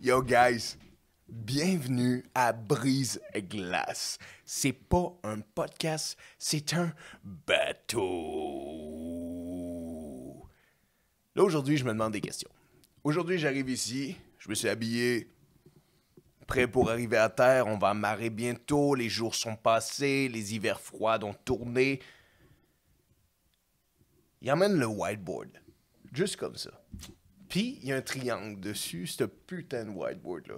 Yo guys, bienvenue à Brise Glace. C'est pas un podcast, c'est un bateau. Là aujourd'hui, je me demande des questions. Aujourd'hui, j'arrive ici, je me suis habillé, prêt pour arriver à terre. On va amarrer bientôt, les jours sont passés, les hivers froids ont tourné. Il emmène le whiteboard, juste comme ça. Puis, il y a un triangle dessus, ce putain de whiteboard-là.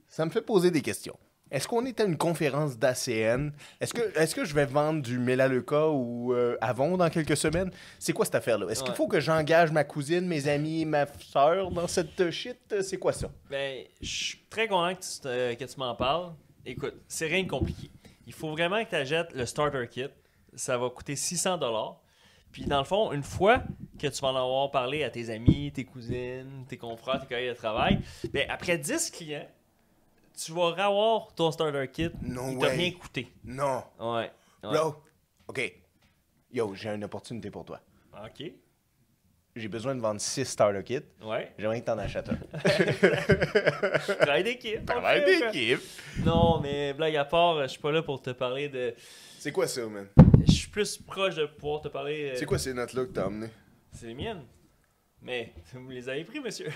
Ça me fait poser des questions. Est-ce qu'on est à une conférence d'ACN? Est-ce que je vais vendre du Melaleuca ou Avon dans quelques semaines? C'est quoi cette affaire-là? Est-ce qu'il faut que j'engage ma cousine, mes amis, ma soeur dans cette shit? C'est quoi ça? Ben, je suis très content que tu m'en parles. Écoute, c'est rien de compliqué. Il faut vraiment que tu achètes le starter kit. Ça va coûter 600$. Puis dans le fond, une fois que tu vas en avoir parlé à tes amis, tes cousines, tes confrères, tes collègues de travail, ben après 10 clients, tu vas avoir ton starter kit. No Il t'a way. rien coûté. Non. Ouais. Bro, OK. Yo, j'ai une opportunité pour toi. OK. J'ai besoin de vendre 6 starter kits. Ouais. J'aimerais que t'en achètes un. Travail d'équipe. Travail on fait, d'équipe. Non, mais blague à part, je suis pas là pour te parler de... C'est quoi ça, man? Je suis plus proche de pouvoir te parler... C'est quoi ces notes-là que t'as amenées? C'est les miennes. Mais vous les avez pris, monsieur.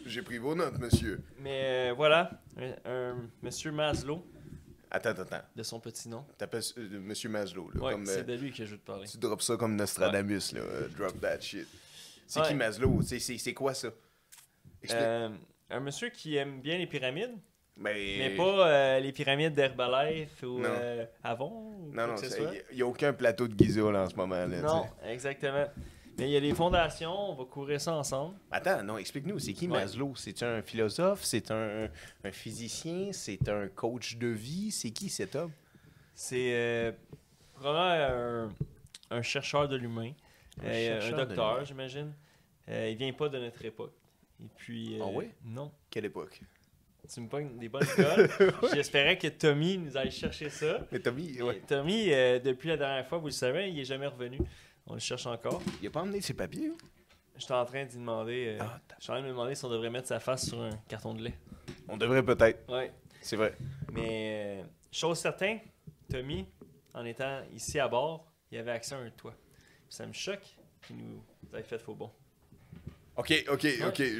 J'ai pris vos notes, monsieur. Mais voilà, un monsieur Maslow, Attends. de son petit nom. T'appelles Monsieur Maslow, là. Ouais, comme, c'est de lui que je veux te parler. tu drops ça comme Nostradamus, là. Drop that shit. C'est Ouais. qui Maslow? C'est quoi ça? Explique. Un monsieur qui aime bien les pyramides, Mais pas les pyramides d'Herbalife ou Non. Avon ou Non, quoi que ce soit. il n'y a aucun plateau de Giza là, en ce moment. Là, Non, exactement. Mais il y a les fondations, on va courir ça ensemble. Attends, non, explique-nous, c'est qui Ouais. Maslow? C'est un philosophe? C'est un physicien? C'est un coach de vie? C'est qui cet homme? C'est vraiment un chercheur de l'humain, Un un chercheur de docteur, l'humain. j'imagine. Il vient pas de notre époque. Et puis, Ah oui? Non. Quelle époque? Tu me pognes des bonnes cols. J'espérais que Tommy nous aille chercher ça. Mais Tommy, ouais. Et Tommy, depuis la dernière fois, vous le savez, il est jamais revenu. On le cherche encore. Il a pas emmené ses papiers? J'étais en train d'y demander. Ah, Je suis en train de me demander si on devrait mettre sa face sur un carton de lait. On devrait peut-être. Ouais. C'est vrai. Mais chose certaine, Tommy, en étant ici à bord, il avait accès à un toit. Ça me choque qu'il nous ait fait faux bon. OK.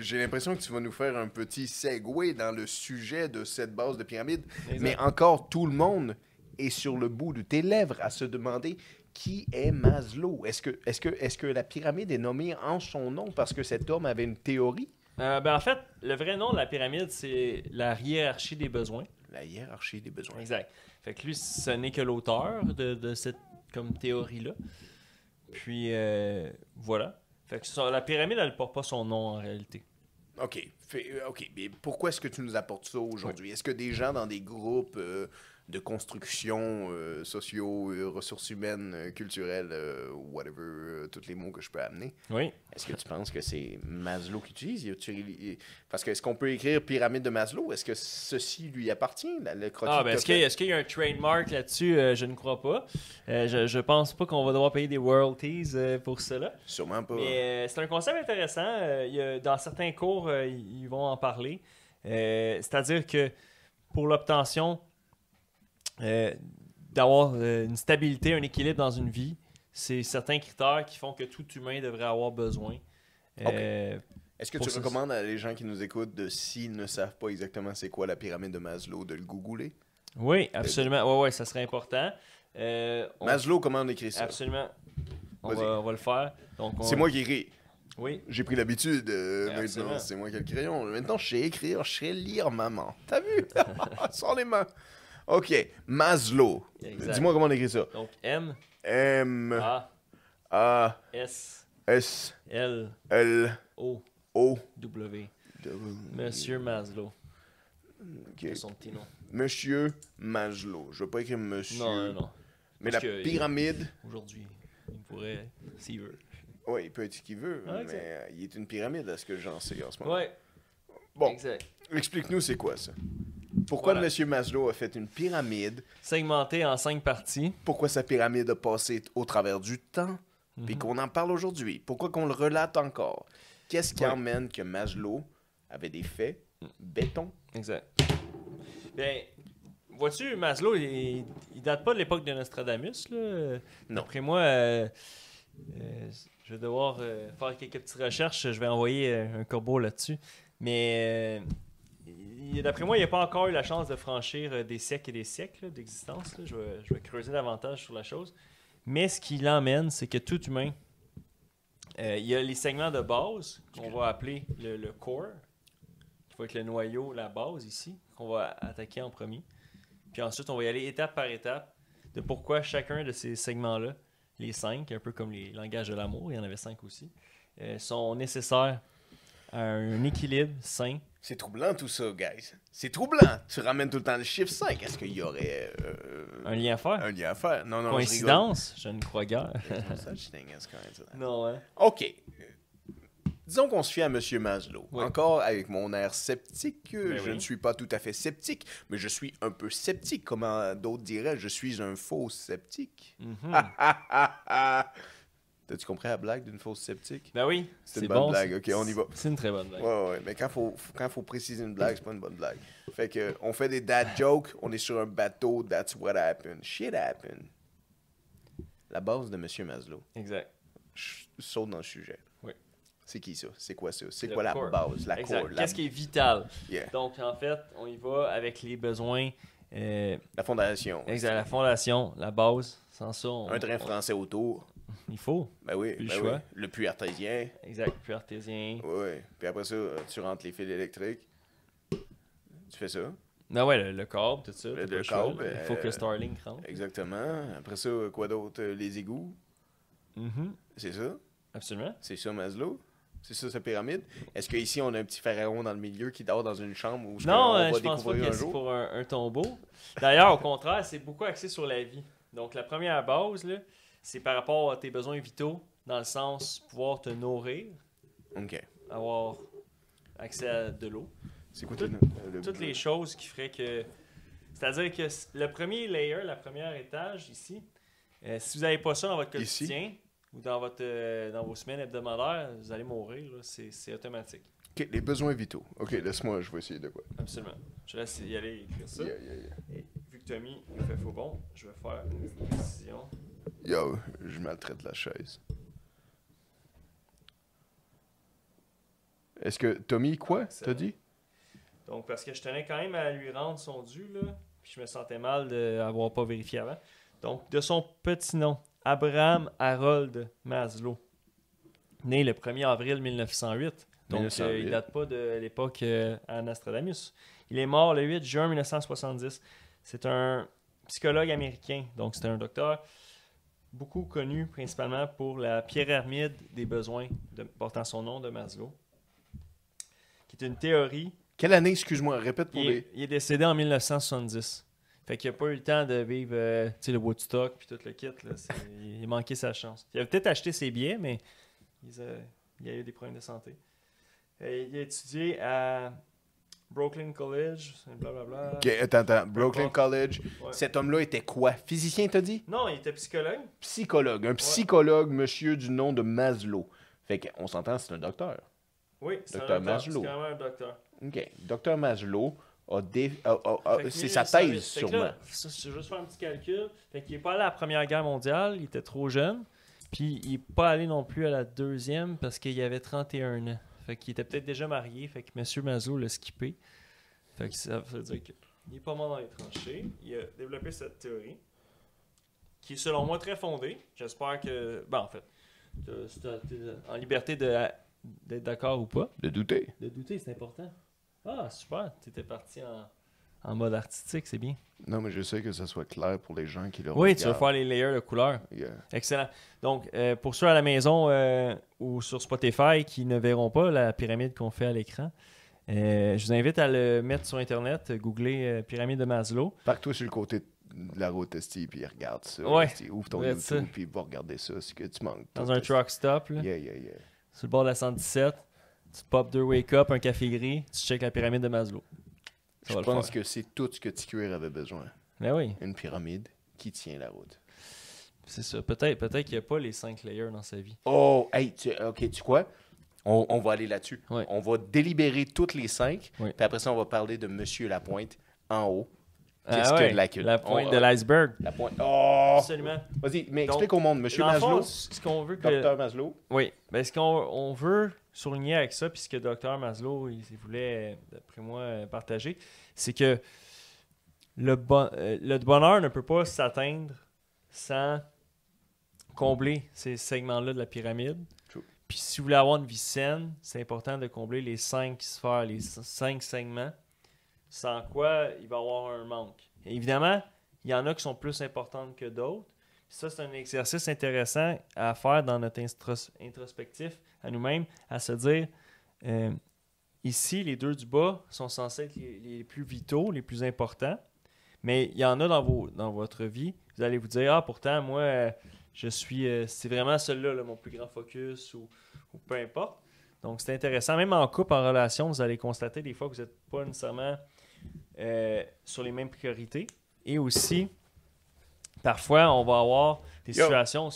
J'ai l'impression que tu vas nous faire un petit segue dans le sujet de cette base de pyramide. Exact. Mais encore, tout le monde est sur le bout de tes lèvres à se demander qui est Maslow. Est-ce que la pyramide est nommée en son nom parce que cet homme avait une théorie? En fait, le vrai nom de la pyramide, c'est la hiérarchie des besoins. La hiérarchie des besoins. Exact. Fait que lui, ce n'est que l'auteur de cette comme théorie-là. Puis, voilà. Fait que la pyramide, elle ne porte pas son nom en réalité. OK. Mais pourquoi est-ce que tu nous apportes ça aujourd'hui? Est-ce que des gens dans des groupes de construction sociaux, ressources humaines, culturelles, whatever, tous les mots que je peux amener, Oui. est-ce que tu penses que c'est Maslow qui utilise? Parce que est-ce qu'on peut écrire pyramide de Maslow? Est-ce que ceci lui appartient, le croquis que Est-ce t'as fait? est-ce qu'il y a un trademark là-dessus? Je ne crois pas. Je pense pas qu'on va devoir payer des royalties pour cela. Sûrement pas. Mais c'est un concept intéressant. Dans certains cours, ils vont en parler. C'est-à-dire que pour l'obtention d'avoir une stabilité, un équilibre dans une vie, c'est certains critères qui font que tout humain devrait avoir besoin. Est-ce que pour tu ça, recommandes à les gens qui nous écoutent, s'ils ne savent pas exactement c'est quoi la pyramide de Maslow, de le googler? Oui, absolument. Ouais, ça serait important. Maslow, comment on écrit ça? Absolument. On Vas-y. va le faire. Donc, C'est moi qui écris. Oui. J'ai pris l'habitude. Maintenant, Absolument. c'est moi qui ai le crayon. Maintenant, je sais écrire, je sais lire, maman. T'as vu? Sans les mains. OK. Maslow. Exact. Dis-moi comment on écrit ça. Donc, M, M, A, A, S, S, L, L, O, O. W. Monsieur Maslow. OK. C'est son petit nom. Monsieur Maslow. Je vais pas écrire monsieur. Non. Mais Parce la que- pyramide, Aujourd'hui, il pourrait, s'il veut. oui, il peut être ce qu'il veut, Ouais, mais exact. il est une pyramide à ce que j'en sais en ce moment. Ouais, Bon, exact. explique-nous c'est quoi ça. Pourquoi Voilà. Monsieur Maslow a fait une pyramide? Segmenté en 5 parties. Pourquoi sa pyramide a passé au travers du temps? Puis Mhm. qu'on en parle aujourd'hui? Pourquoi qu'on le relate encore? Qu'est-ce qui Ouais. emmène que Maslow avait des faits béton. Exact. Bien, vois-tu, Maslow, il date pas de l'époque de Nostradamus, là. Non. Après moi, je vais devoir faire quelques petites recherches. Je vais envoyer un corbeau là-dessus. Mais d'après moi, il n'a pas encore eu la chance de franchir des siècles et des siècles là, d'existence. Là. Je vais creuser davantage sur la chose. Mais ce qui l'emmène, c'est que tout humain, il y a les segments de base qu'on va appeler le core, qui va être le noyau, la base ici, qu'on va attaquer en premier. Puis ensuite, on va y aller étape par étape de pourquoi chacun de ces segments-là, les 5, un peu comme les langages de l'amour, il y en avait 5 aussi, sont nécessaires à un équilibre sain. C'est troublant tout ça, guys. C'est troublant. Tu ramènes tout le temps le chiffre 5. Est-ce qu'il y aurait Un lien à faire? un lien à faire? Non, Coïncidence? Je ne crois guère. Non, hein? OK. Disons qu'on se fie à M. Maslow. Oui. Encore avec mon air sceptique, Ben je oui. ne suis pas tout à fait sceptique, mais je suis un peu sceptique. Comment d'autres diraient, je suis un faux sceptique. T'as-tu compris la blague d'une fausse sceptique? Ben oui, C'est une bonne bon, blague. OK, on y va. C'est une très bonne blague. Ouais, mais quand faut préciser une blague, c'est pas une bonne blague. Fait que, on fait des dad jokes, on est sur un bateau, that's what happened. Shit happened. La base de M. Maslow. Exact. Je saute dans le sujet. Oui. C'est qui ça? C'est quoi ça? C'est Le quoi la core. base? La Exact. core? Qu'est-ce qui est vital? Yeah. Donc, en fait, on y va avec les besoins. La fondation. Exact. La fondation, la base. Sans ça, Un train français autour. il faut. Ben oui, Plus le ben choix. oui. Le puits artésien. Exact. Puis artésien. Oui. Puis après ça, tu rentres les fils électriques. Tu fais ça. Ah ouais, le câble, tout ça. Le t'as pas choix, câble, là. Il faut que Starlink rentre. Exactement. Après ça, quoi d'autre? Les égouts. Mhm. C'est ça? Absolument. C'est ça, Maslow? C'est ça, sa pyramide? Est-ce qu'ici, on a un petit pharaon dans le milieu qui dort dans une chambre où Non, on va je pense pas découvrir que un c'est jour? pour un tombeau. D'ailleurs, au contraire, c'est beaucoup axé sur la vie. Donc, la première base, là, c'est par rapport à tes besoins vitaux, dans le sens pouvoir te nourrir, OK. avoir accès à de l'eau. C'est quoi Tout- le- Toutes les choses qui feraient que... C'est-à-dire que le premier layer, la première étage ici, si vous n'avez pas ça dans votre Ici? quotidien ou dans vos semaines hebdomadaires, vous allez mourir. Là. C'est automatique. OK, les besoins vitaux. OK, laisse-moi, je vais essayer de quoi. Absolument. Je laisse y aller écrire ça. Yeah. Et vu que Tommy me fait faux bon, je vais faire une petite précision. Yo, je maltraite la chaise. Est-ce que Tommy, quoi, C'est t'as bon. dit? Donc, parce que je tenais quand même à lui rendre son dû, là, puis je me sentais mal d'avoir pas vérifié avant. Donc, de son petit nom, Abraham Harold Maslow, né le 1er avril 1908. Donc, 1908. il date pas de l'époque à Nostradamus. Il est mort le 8 juin 1970. C'est un psychologue américain, donc c'est un docteur beaucoup connu principalement pour la pyramide des besoins, portant son nom de Maslow, qui est une théorie. Quelle année, excuse-moi, répète pour les... Il est décédé en 1970. Fait qu'il n'a pas eu le temps de vivre tu sais, le Woodstock puis tout le kit. Là. Il a manqué sa chance. Il avait peut-être acheté ses billets, mais il a eu des problèmes de santé. Il a étudié à Brooklyn College, blablabla. OK, attends. Brooklyn College. Ouais. Cet homme-là était quoi? Physicien, t'as dit? Non, il était psychologue. Psychologue. Un psychologue, monsieur du nom de Maslow. Fait qu'on s'entend, c'est un docteur. Oui, c'est un Docteur docteur. Maslow. C'est quand même un docteur. OK. Docteur Maslow Fait que c'est sa 1908. thèse, Fait que sûrement. là, je vais juste faire un petit calcul. Fait qu'il n'est pas allé à la Première Guerre mondiale, il était trop jeune. Puis il n'est pas allé non plus à la deuxième parce qu'il avait 31 ans. Fait qu'il était peut-être déjà marié. Fait que M. Maslow l'a skippé. Fait que ça veut dire qu'il n'est pas mort dans les tranchées. Il a développé cette théorie qui est selon moi très fondée. J'espère que... Ben en fait, t'es en liberté d'être d'accord ou pas. De douter. De douter, c'est important. Ah, super. Tu étais parti en mode artistique, c'est bien. Non, mais je sais que ça soit clair pour les gens qui le Oui, tu vas regardent. faire les layers de couleurs. Yeah. Excellent. Donc, pour ceux à la maison ou sur Spotify qui ne verront pas la pyramide qu'on fait à l'écran, je vous invite à le mettre sur Internet, googler pyramide de Maslow. Parque-toi sur le côté de la route, Esti, puis regarde ça. Ouais. Esti. Ouvre ton Ouais, YouTube, ça. puis va regarder ça. C'est que tu manques. Dans tout, un Esti. truck stop, là, Yeah. sur le bord de la 117. Tu pop 2 wake-up, un café gris, tu checkes la pyramide de Maslow. Ça Je va le pense faire. que c'est tout ce que Ticuir avait besoin. Ben oui, Une pyramide qui tient la route. c'est ça. Peut-être qu'il n'y a pas les 5 layers dans sa vie. Oh, hey, OK, tu quoi? On va aller là-dessus. Ouais. On va délibérer toutes les 5. Ouais. Puis après ça, on va parler de Monsieur Lapointe en haut. Ah Qu'est-ce ouais, que la queue? la pointe de l'iceberg. La pointe. Oh! Absolument. Vas-y, mais Donc, explique au monde. Monsieur Dans le fond, Maslow, ce qu'on veut que... Docteur Maslow. Oui, ben, ce qu'on veut souligner avec ça, puis ce que Dr Maslow il voulait, d'après moi, partager, c'est que le bonheur ne peut pas s'atteindre sans combler ces segments-là de la pyramide. True. Puis si vous voulez avoir une vie saine, c'est important de combler les 5 sphères, les 5 segments, sans quoi il va y avoir un manque. Et évidemment, il y en a qui sont plus importantes que d'autres. Ça, c'est un exercice intéressant à faire dans notre introspectif à nous-mêmes, à se dire, ici, les 2 du bas sont censés être les plus vitaux, les plus importants, mais il y en a dans votre vie. Vous allez vous dire, pourtant, moi, je suis, c'est vraiment celui-là, là, mon plus grand focus, ou peu importe. Donc, c'est intéressant. Même en couple, en relation, vous allez constater des fois que vous n'êtes pas nécessairement sur les mêmes priorités. Et aussi, parfois, on va avoir des situations où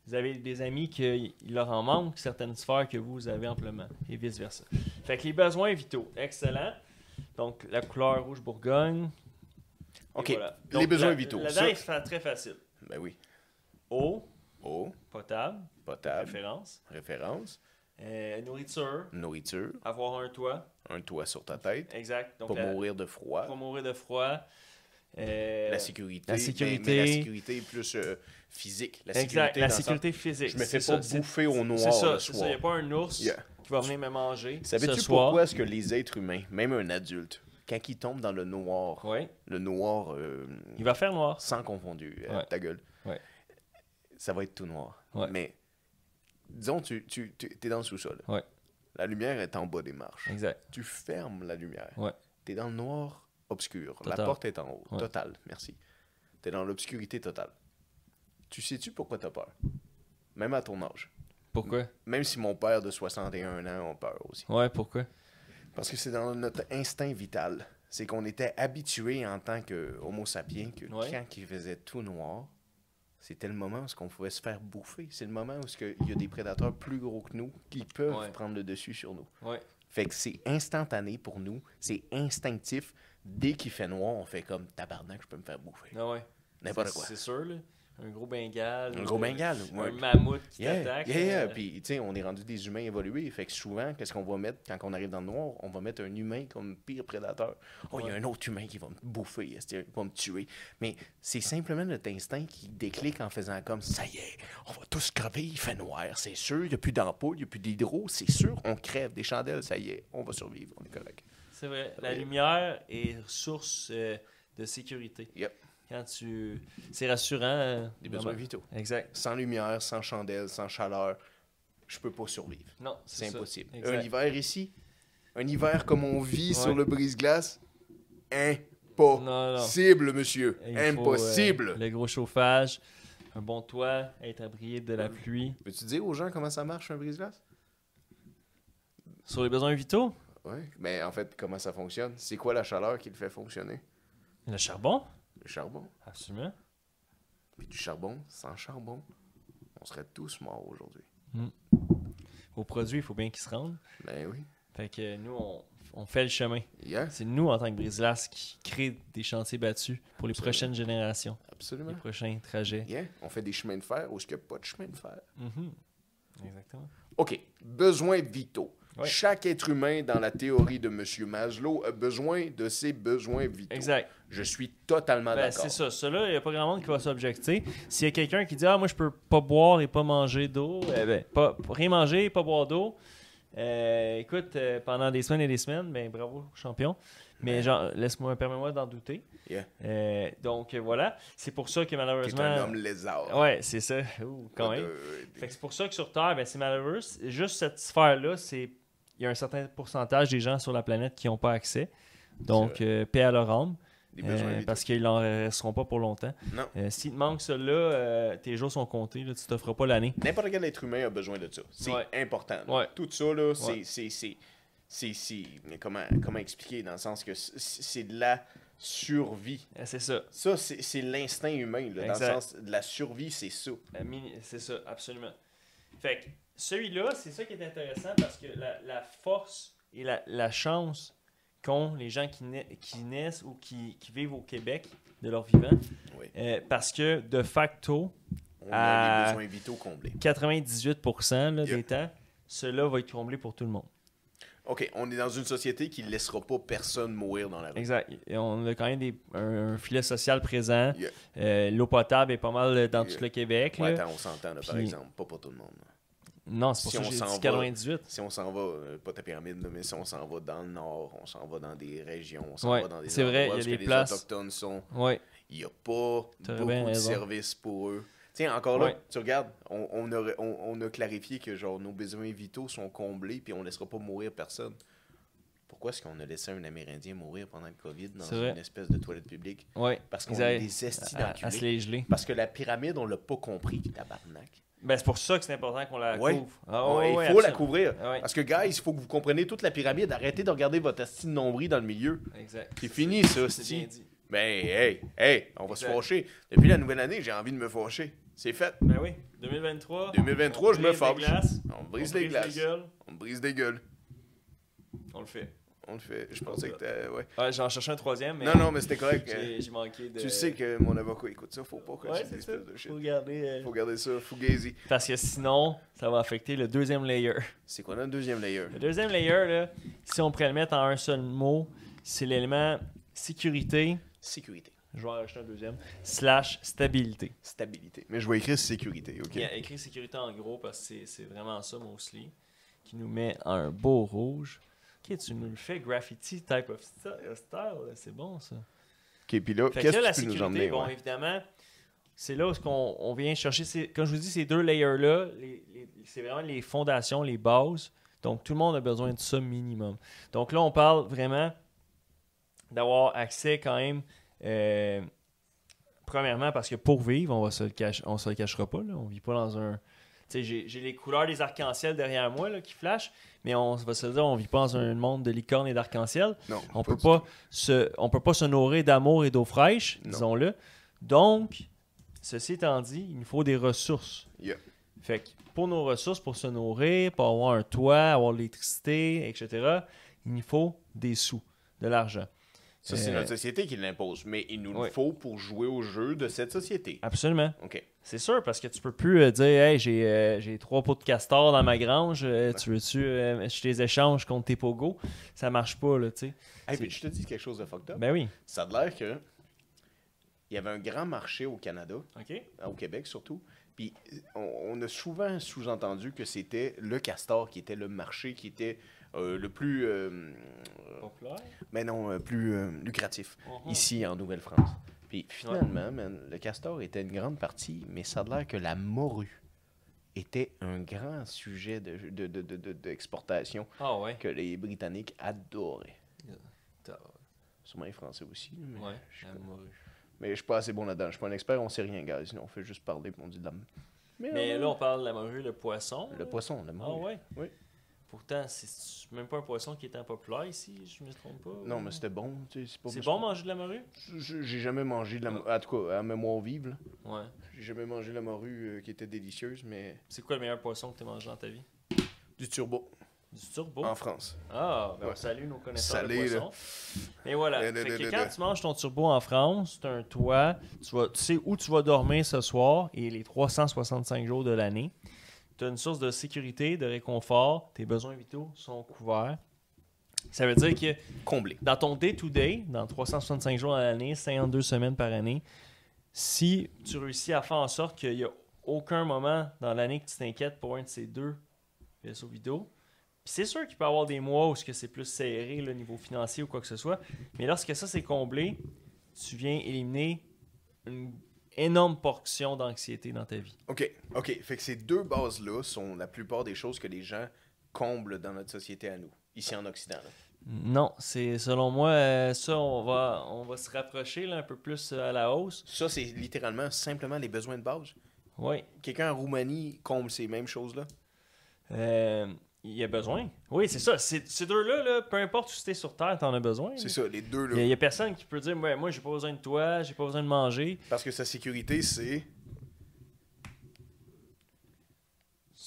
vous avez des amis qui leur en manque certaines sphères que vous avez amplement, et vice-versa. Fait que les besoins vitaux, excellent. Donc, la couleur rouge Bourgogne. OK, Voilà. les Donc, besoins vitaux. La Ça- DAIF, c'est très facile. Ben oui. Eau, Eau, potable, potable, référence. référence, Nourriture, nourriture, avoir un toit. un toit sur ta tête, Exact. Donc, pas mourir de froid, pas mourir de froid. la sécurité. la sécurité. Mais la sécurité est plus physique. La Exact, sécurité, la dans le sens- sécurité physique. Je me fais c'est pas ça, bouffer au noir C'est ça, le c'est soir. ça. Il n'y a pas un ours Yeah. qui va venir me manger Savais-tu ce soir. pourquoi est-ce que les êtres humains, même un adulte, quand il tombe dans le noir, Oui, le noir il va faire noir. sans confondu, Ouais. ta gueule, Ouais. ça va être tout noir. Ouais. Mais disons, tu es dans le sous-sol. Ouais. La lumière est en bas des marches. Exact. Tu fermes la lumière. Ouais. Tu es dans le noir obscur. Total. La porte est en haut. Ouais. Total, merci. Tu es dans l'obscurité totale. Tu sais-tu pourquoi tu as peur? Même à ton âge. Pourquoi? Même si mon père de 61 ans a peur aussi. Ouais, pourquoi? Parce que c'est dans notre instinct vital. C'est qu'on était habitué en tant qu'Homo sapiens que Ouais. quand il faisait tout noir, c'était le moment où on pouvait se faire bouffer. C'est le moment où il y a des prédateurs plus gros que nous qui peuvent Ouais. prendre le dessus sur nous. Ouais. Fait que c'est instantané pour nous, c'est instinctif. Dès qu'il fait noir, on fait comme tabarnak, je peux me faire bouffer. Ah ouais. N'importe C'est- quoi. C'est sûr, là. Un gros bengale. Un gros bengale. Un Ouais. mammouth qui Yeah, t'attaque. yeah. Puis, tu sais, on est rendu des humains évolués. Fait que souvent, qu'est-ce qu'on va mettre quand on arrive dans le noir? On va mettre un humain comme pire prédateur. Oh, il y a un autre humain qui va me bouffer, il va me tuer. Mais c'est simplement notre instinct qui déclic en faisant comme ça y est, on va tous crever, il fait noir, c'est sûr. Il n'y a plus d'ampoule, il n'y a plus d'hydro, c'est sûr. On crève des chandelles, ça y est, on va survivre, on est correct. C'est vrai. La Ouais. lumière est source de sécurité. Yep. Quand tu... C'est rassurant. Des besoins vraiment. vitaux. Exact. Sans lumière, sans chandelle, sans chaleur, je peux pas survivre. Non, C'est ça. impossible. Exact. Un hiver ici, un hiver comme on vit Ouais. sur le brise-glace, Non, non. impossible, monsieur. Il faut, Impossible. le gros chauffage, un bon toit, être abri de la pluie. Peux-tu dire aux gens comment ça marche un brise-glace? Sur les besoins vitaux, Oui. Mais en fait, comment ça fonctionne? C'est quoi la chaleur qui le fait fonctionner? le charbon, Le charbon. absolument. Puis du charbon, sans charbon, on serait tous morts aujourd'hui. Aux produits, il faut bien qu'ils se rendent. Ben oui. Fait que nous, on fait le chemin. Yeah, C'est nous, en tant que brise-glace, qui crée des chantiers battus pour les Absolument. prochaines générations, absolument. les prochains trajets. Yeah, on fait des chemins de fer où il n'y a pas de chemin de fer. Mhm. Exactement. OK. Besoins vitaux. Ouais. Chaque être humain, dans la théorie de M. Maslow, a besoin de ses besoins vitaux. Exact. Je suis totalement Ben, d'accord. c'est ça. Cela, il n'y a pas grand monde qui va s'objecter. S'il y a quelqu'un qui dit « Ah, moi, je peux pas boire et pas manger d'eau rien manger et pas boire d'eau. Écoute, pendant des semaines et des semaines, ben bravo, champion. Mais genre, permets-moi d'en douter. Yeah. Donc, voilà. C'est pour ça que T'es malheureusement... un homme lézard. Ouais, c'est ça. Ouh, quand même. Fait que c'est pour ça que sur Terre, ben, c'est malheureux. Juste cette sphère-là, il y a un certain pourcentage des gens sur la planète qui n'ont pas accès. Donc, paix à leur âme. Des besoins vitaux. Parce qu'ils n'en resteront pas pour longtemps. Non. S'il te manque ça là, tes jours sont comptés. Là, tu ne t'offres pas l'année. N'importe quel être humain a besoin de ça. C'est Ouais. important. là. Ouais. Tout ça, là, Ouais. mais comment expliquer? Dans le sens que c'est de la survie. C'est ça. Ça, c'est l'instinct humain. Là, dans Exact. le sens de la survie, c'est ça. C'est ça, absolument. Fait que celui-là, c'est ça qui est intéressant parce que la force et la chance qu'ont les gens qui naissent ou qui vivent au Québec de leur vivant, Oui. parce que de facto, On a les besoins vitaux comblés. 98% là, des temps, cela va être comblé pour tout le monde. OK, on est dans une société qui ne laissera pas personne mourir dans la rue. Exact. Et on a quand même un filet social présent. Yeah. L'eau potable est pas mal dans Yeah. tout le Québec. Ouais, là. attends, on s'entend, là, par Puis- exemple. Pas pour tout le monde. Non, c'est pour Si ça on que j'ai s'en dit va- 98. Si on s'en va, pas ta pyramide, là, mais si on s'en va dans le nord, on s'en va dans des régions, on s'en Ouais, va dans des c'est vrai, endroits il y a où des les places. Autochtones sont, Oui. il n'y a pas T'aurais beaucoup bien de raison. services pour eux. Tiens, encore là, Ouais. tu regardes, on a clarifié que genre nos besoins vitaux sont comblés puis on ne laissera pas mourir personne. Pourquoi est-ce qu'on a laissé un Amérindien mourir pendant le COVID dans C'est vrai. une espèce de toilette publique? Oui. Parce qu'on est des estis à se d'enculés. les geler. Parce que la pyramide, on l'a pas compris, tabarnak. Ben, c'est pour ça que c'est important qu'on la Ouais. couvre. Ah, il ouais, faut ouais, la absolument. couvrir. Ouais. Parce que, guys, il faut que vous compreniez toute la pyramide. Arrêtez de regarder votre asti de nombril dans le milieu. Exact. C'est fini, ça, C'est bien sti. dit. Ben, hey, on va se Exact. fâcher. Depuis la nouvelle année, j'ai envie de me fâcher. C'est fait. Ben oui. 2023. 2023, je me brise les fâche. glaces, On on brise les glaces. gueules. On brise des gueules. On le fait. On le fait. Je pensais que t'as... Ouais. Ouais, j'en cherchais un troisième, mais Non, mais c'était correct. j'ai manqué de... Tu sais que mon avocat écoute ça. Faut pas que Ouais, tu c'est dises ça. de shit. Faut garder... Faut garder ça. Fugazi. Parce que sinon, ça va affecter le deuxième layer. C'est quoi notre deuxième layer? Le deuxième layer, là, si on pourrait le mettre en un seul mot, c'est l'élément sécurité, Sécurité. je vais en rajouter un deuxième, / stabilité. Stabilité. Mais je vais écrire sécurité, OK? Il y a écrit sécurité en gros parce que c'est vraiment ça, mostly, qui nous met un beau rouge. Ok, tu nous le fais graffiti type of style, c'est bon ça. OK, puis là, Fait que qu'est-ce là, la que tu peux nous sécurité, emmener? bon, Ouais? évidemment, c'est là où on vient chercher, comme je vous dis, ces deux layers-là, c'est vraiment les fondations, les bases. Donc, tout le monde a besoin de ça minimum. Donc là, on parle vraiment d'avoir accès quand même, premièrement, parce que pour vivre, on se le cachera pas, là, on vit pas dans un... Tu sais, j'ai les couleurs des arcs-en-ciel derrière moi là, qui flashent, mais on va se dire, on vit pas dans un monde de licornes et d'arc-en-ciel. Non. On pas peut du pas tout. on peut pas se nourrir d'amour et d'eau fraîche, Non. disons-le. Donc, ceci étant dit, il nous faut des ressources. Yeah. Fait que pour nos ressources, pour se nourrir, pour avoir un toit, avoir de l'électricité, etc., il nous faut des sous, de l'argent. Ça, c'est notre société qui l'impose. Mais il nous Ouais. le faut pour jouer au jeu de cette société. Absolument. OK. C'est sûr, parce que tu peux plus dire Hey, j'ai 3 pots de castor dans ma grange, tu veux-tu je les échange contre tes pogos? Ça marche pas, là, tu sais. Hey, puis je te dis quelque chose de fucked up. Ben oui. Ça a l'air que il y avait un grand marché au Canada, OK. au Québec surtout. Puis on a souvent sous-entendu que c'était le castor qui était le marché qui était le plus... Populaire. mais non, plus lucratif Mhm. ici en Nouvelle-France. Puis finalement, man, le castor était une grande partie, mais ça a l'air que la morue était un grand sujet d'exportation Ah ouais. que les Britanniques adoraient. T'as- Sûrement les Français aussi. Mais, Ouais, je, la morue. mais je suis pas assez bon là-dedans. Je suis pas un expert, on sait rien, guys. Sinon, on fait juste parler et on dit de la... Mais là, on parle de la morue, le poisson. Le là. poisson, la Ah morue. ouais? Oui. Pourtant, c'est même pas un poisson qui est tant populaire ici, je me trompe pas. Non, mais c'était bon. Tu sais, C'est bon manger de la morue? J'ai jamais mangé de la morue. En tout cas, à mémoire vive, là. Ouais. J'ai jamais mangé de la morue qui était délicieuse, mais C'est quoi le meilleur poisson que tu as mangé dans ta vie? du turbo Du turbo? en France. Ah, ben Ouais. on salue nos connaisseurs Salé, de là. poissons. Et voilà. Da, da, Fait que da, quand da. tu manges ton turbo en France, tu as un toit, tu sais où tu vas dormir ce soir et les 365 jours de l'année. Tu as une source de sécurité, de réconfort, tes besoins vitaux sont couverts. Ça veut dire que Comblé. dans ton day-to-day, dans 365 jours à l'année, 52 semaines par année, si tu réussis à faire en sorte qu'il n'y a aucun moment dans l'année que tu t'inquiètes pour un de ces deux vaisseaux vidéo, puis c'est sûr qu'il peut y avoir des mois où c'est plus serré, le niveau financier ou quoi que ce soit, mais lorsque ça c'est comblé, tu viens éliminer une énorme portion d'anxiété dans ta vie. OK. Fait que ces deux bases-là sont la plupart des choses que les gens comblent dans notre société à nous, ici en Occident. Là. Non, c'est selon moi, ça, on va se rapprocher là, un peu plus à la hausse. Ça, c'est littéralement simplement les besoins de base. Oui. Quelqu'un en Roumanie comble ces mêmes choses-là. Il y a besoin. Oui, c'est ça. Ces deux-là, là, peu importe où tu es sur Terre, tu en as besoin. C'est ça, les deux, Il là. y a personne qui peut dire ouais, moi, j'ai pas besoin de toi, j'ai pas besoin de manger. Parce que sa sécurité, c'est...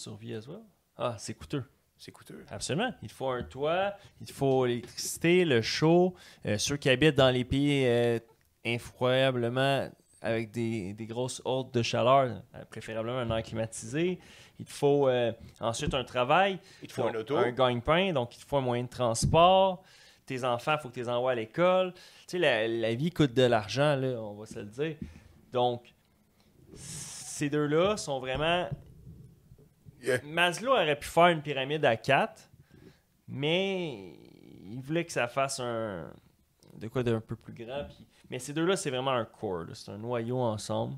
Survie as well. Ah, c'est coûteux. C'est coûteux. Absolument. Il te faut un toit, il te faut l'électricité, le chaud. Ceux qui habitent dans les pays incroyablement avec des grosses hautes de chaleur, préférablement un air climatisé. Il te faut ensuite un travail. Il te faut un auto. Un gagne-pain, donc il te faut un moyen de transport. Tes enfants, il faut que tu les envoies à l'école. Tu sais, la vie coûte de l'argent, là, on va se le dire. Donc, ces deux-là sont vraiment... Yeah. Maslow aurait pu faire une pyramide à 4, mais il voulait que ça fasse de quoi d'un peu plus grand. Mais ces deux-là, c'est vraiment un core. Là. C'est un noyau ensemble.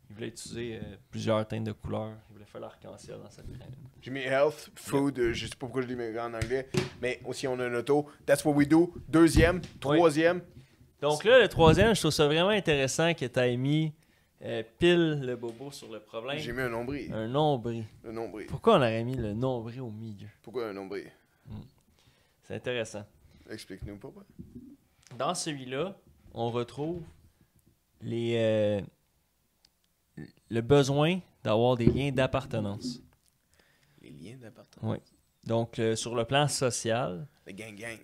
Il voulait utiliser plusieurs teintes de couleurs. Il voulait faire l'arc-en-ciel dans cette pyramide. J'ai mis health, food, je sais pas pourquoi je l'ai mis en anglais, mais aussi on a un auto. That's what we do. Deuxième, troisième. Donc là, le troisième, je trouve ça vraiment intéressant que tu aies mis pile le bobo sur le problème. J'ai mis un nombril. Un nombril. Le nombril. Pourquoi on aurait mis le nombril au milieu? Pourquoi un nombril? C'est intéressant. Explique-nous pourquoi. Dans celui-là, on retrouve le besoin d'avoir des liens d'appartenance. Les liens d'appartenance. Oui. Donc, sur le plan social, Le gang-gang.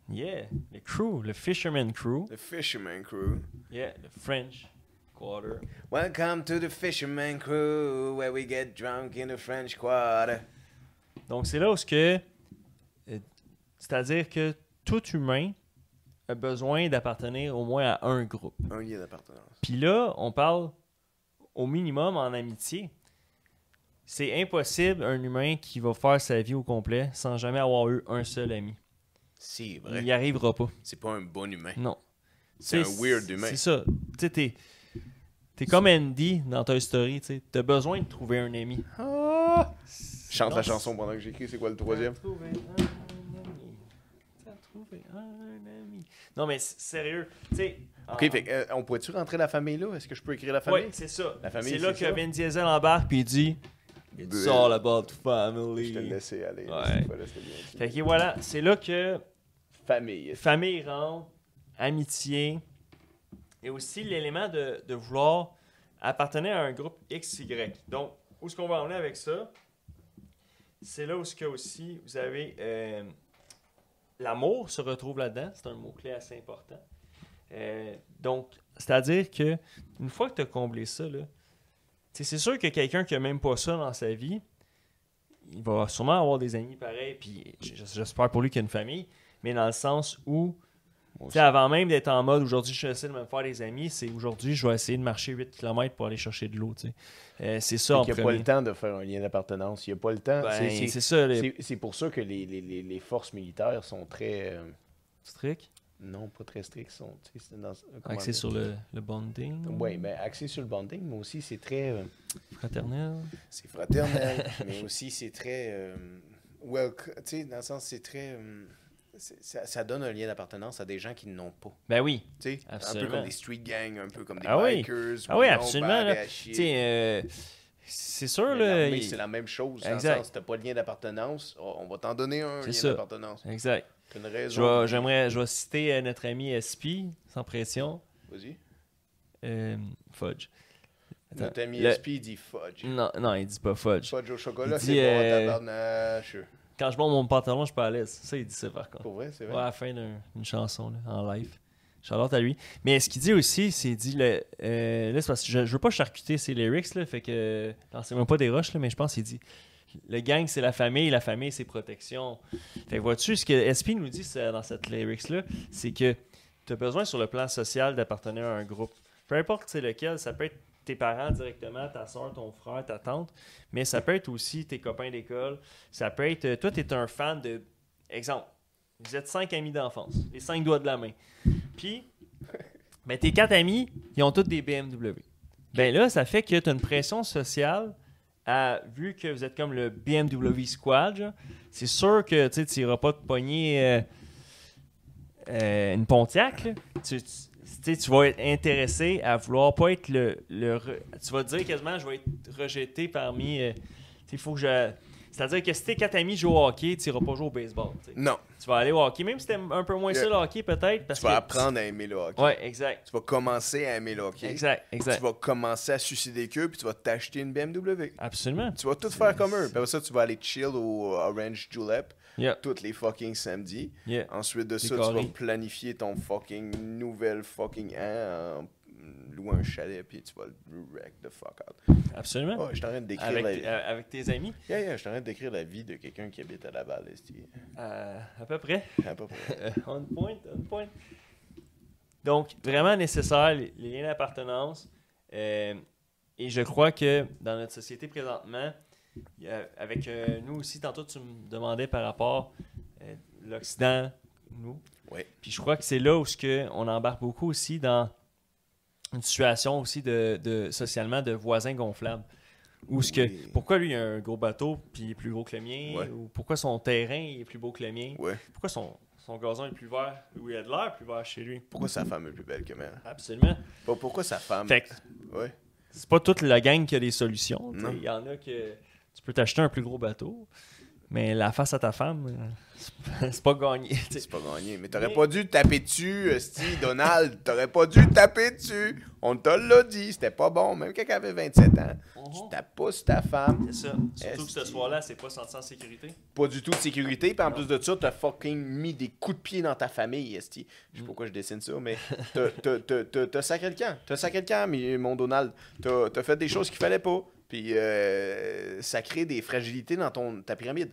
yeah, le crew, le fisherman crew, The fisherman crew. yeah, le French Quarter. Welcome to the fisherman crew, where we get drunk in the French Quarter. Donc, c'est là où c'est-à-dire que tout humain a besoin d'appartenir au moins à un groupe. Un lien d'appartenance. Puis là, on parle au minimum en amitié. C'est impossible un humain qui va faire sa vie au complet sans jamais avoir eu un seul ami. C'est vrai. Il n'y arrivera pas. C'est pas un bon humain. Non. C'est un weird humain. C'est ça. Tu sais, t'es comme Andy dans Toy Story. Tu as besoin de trouver un ami. Ah! Chante la Sinon, chanson pendant que j'écris. C'est quoi le troisième? T'as trouvé un ami. T'as trouvé un ami. Non, mais sérieux. Tu sais. Ok, fait que, on pourrait-tu rentrer la famille là? Est-ce que je peux écrire la famille? Oui, c'est ça. La famille, c'est là c'est que ça? Vin Diesel embarque puis il dit It's all about family. Je te le laissais aller. Ouais. Cette fois-là, c'était bien dit. Fait que voilà, c'est là que Famille. famille rentre, amitié, et aussi l'élément de vouloir appartenir à un groupe XY. Donc, où est-ce qu'on va en venir avec ça? C'est là où ce que aussi vous avez l'amour se retrouve là-dedans. C'est un mot-clé assez important. Donc, c'est-à-dire que une fois que tu as comblé ça, là, c'est sûr que quelqu'un qui n'a même pas ça dans sa vie, il va sûrement avoir des amis pareils, puis j'espère pour lui qu'il y a une famille, mais dans le sens où, avant même d'être en mode aujourd'hui, je vais essayer de me faire des amis, c'est aujourd'hui, je vais essayer de marcher 8 km pour aller chercher de l'eau. C'est ça en Il n'y a pas premier. le temps de faire un lien d'appartenance. Il n'y a pas le temps. Ben, c'est ça, C'est pour ça que les forces militaires sont très. strict, Non, pas très strictes. Sont, c'est dans, axé sur le bonding, Oui, mais axé sur le bonding, mais aussi c'est très. fraternel. C'est fraternel, mais aussi c'est très. Tu sais, dans le sens, c'est très. Ça donne un lien d'appartenance à des gens qui n'ont pas. Ben oui. Tu sais, un peu Absolument. comme des street gangs, un peu comme des Ah oui. bikers. Ah oui, non, absolument. bad Là. as shit. Tu sais, c'est sûr, Mais là. l'armée, c'est la même chose. Dans le Exact. sens, si t'as pas de lien d'appartenance, on va t'en donner un C'est lien ça. d'appartenance. Exact. T'as une raison. Je vais citer notre ami SP, sans pression. Vas-y. Fudge. Attends, Notre ami le- SP dit fudge. Non, il dit pas fudge. Fudge au chocolat, Il c'est dit, bon, tabarnache. Quand je monte mon pantalon, je suis pas à l'aise. Ça, il dit ça par contre. Pour vrai, c'est Ouais, vrai. à la fin d'une chanson là, en live. Charlotte à lui. Mais ce qu'il dit aussi, c'est dit là, c'est parce que je veux pas charcuter ses lyrics, là, fait que. Lancez-moi pas des roches, là, mais je pense qu'il dit le gang, c'est la famille c'est protection. Fait que vois-tu, ce que SP nous dit dans cette lyrics-là, c'est que tu as besoin sur le plan social d'appartenir à un groupe. Peu importe c'est lequel, ça peut être tes parents directement, ta soeur, ton frère, ta tante, mais ça peut être aussi tes copains d'école. Ça peut être. Toi, tu es un fan de. Exemple, vous êtes 5 amis d'enfance, les 5 doigts de la main. Puis, ben, tes 4 amis, ils ont tous des BMW. Ben là, ça fait que tu as une pression sociale. Vu que vous êtes comme le BMW Squad, genre, c'est sûr que tu n'iras pas te pogner une Pontiac. Là. Tu vas être intéressé à vouloir pas être tu vas te dire quasiment je vais être rejeté parmi. Il faut que je. C'est-à-dire que si tes 4 amis jouent au hockey, tu n'iras pas jouer au baseball. T'sais. Non. Tu vas aller au hockey, même si t'aimes un peu moins ça le hockey peut-être. Parce Tu vas que apprendre à aimer le hockey. Ouais, exact. Tu vas commencer à aimer le hockey. Exact. Tu vas commencer à sucer des queues, puis tu vas t'acheter une BMW. Absolument. Tu vas tout faire comme eux. Puis après ça, tu vas aller chill au Orange Julep Yeah. tous les fucking samedis. Yeah. Ensuite de ça, Décoré. tu vas planifier ton fucking nouvelle fucking an en louer un chalet, puis tu vas le wreck the fuck out. Absolument. Oh, je suis en train de décrire Avec tes amis. je suis en train de décrire la vie de quelqu'un qui habite à Laval. À peu près. À peu près. On point. Donc, vraiment nécessaire, les liens d'appartenance. Et je crois que dans notre société présentement, avec nous aussi, tantôt tu me demandais par rapport l'Occident, nous. Oui. Puis je crois que c'est là où on embarque beaucoup aussi dans une situation aussi socialement de voisins gonflables. Où pourquoi lui il a un gros bateau puis il est plus gros que le mien, Ouais. ou pourquoi son terrain est plus beau que le mien, Ouais. pourquoi son gazon est plus vert, ou il y a de l'air plus vert chez lui. Pourquoi sa femme est plus belle que moi? Absolument. Pourquoi sa femme? Fait que Ouais. c'est pas toute la gang qui a des solutions. Non. Il y en a que tu peux t'acheter un plus gros bateau, mais la face à ta femme, c'est pas gagné. t'sais. C'est pas gagné. Mais t'aurais pas dû te taper dessus, Donald. T'aurais pas dû te taper dessus. On te l'a dit. C'était pas bon. Même quand elle avait 27 ans. Tu tapes pas sur ta femme. C'est ça. Surtout que ce soir-là, c'est pas senti en sécurité. Pas du tout de sécurité. Puis en plus de ça, t'as fucking mis des coups de pied dans ta famille, esti. Je sais pas pourquoi je dessine ça, mais t'as sacré le camp. T'as sacré le camp, mon Donald. T'as fait des choses qu'il fallait pas. Puis ça crée des fragilités dans ta pyramide.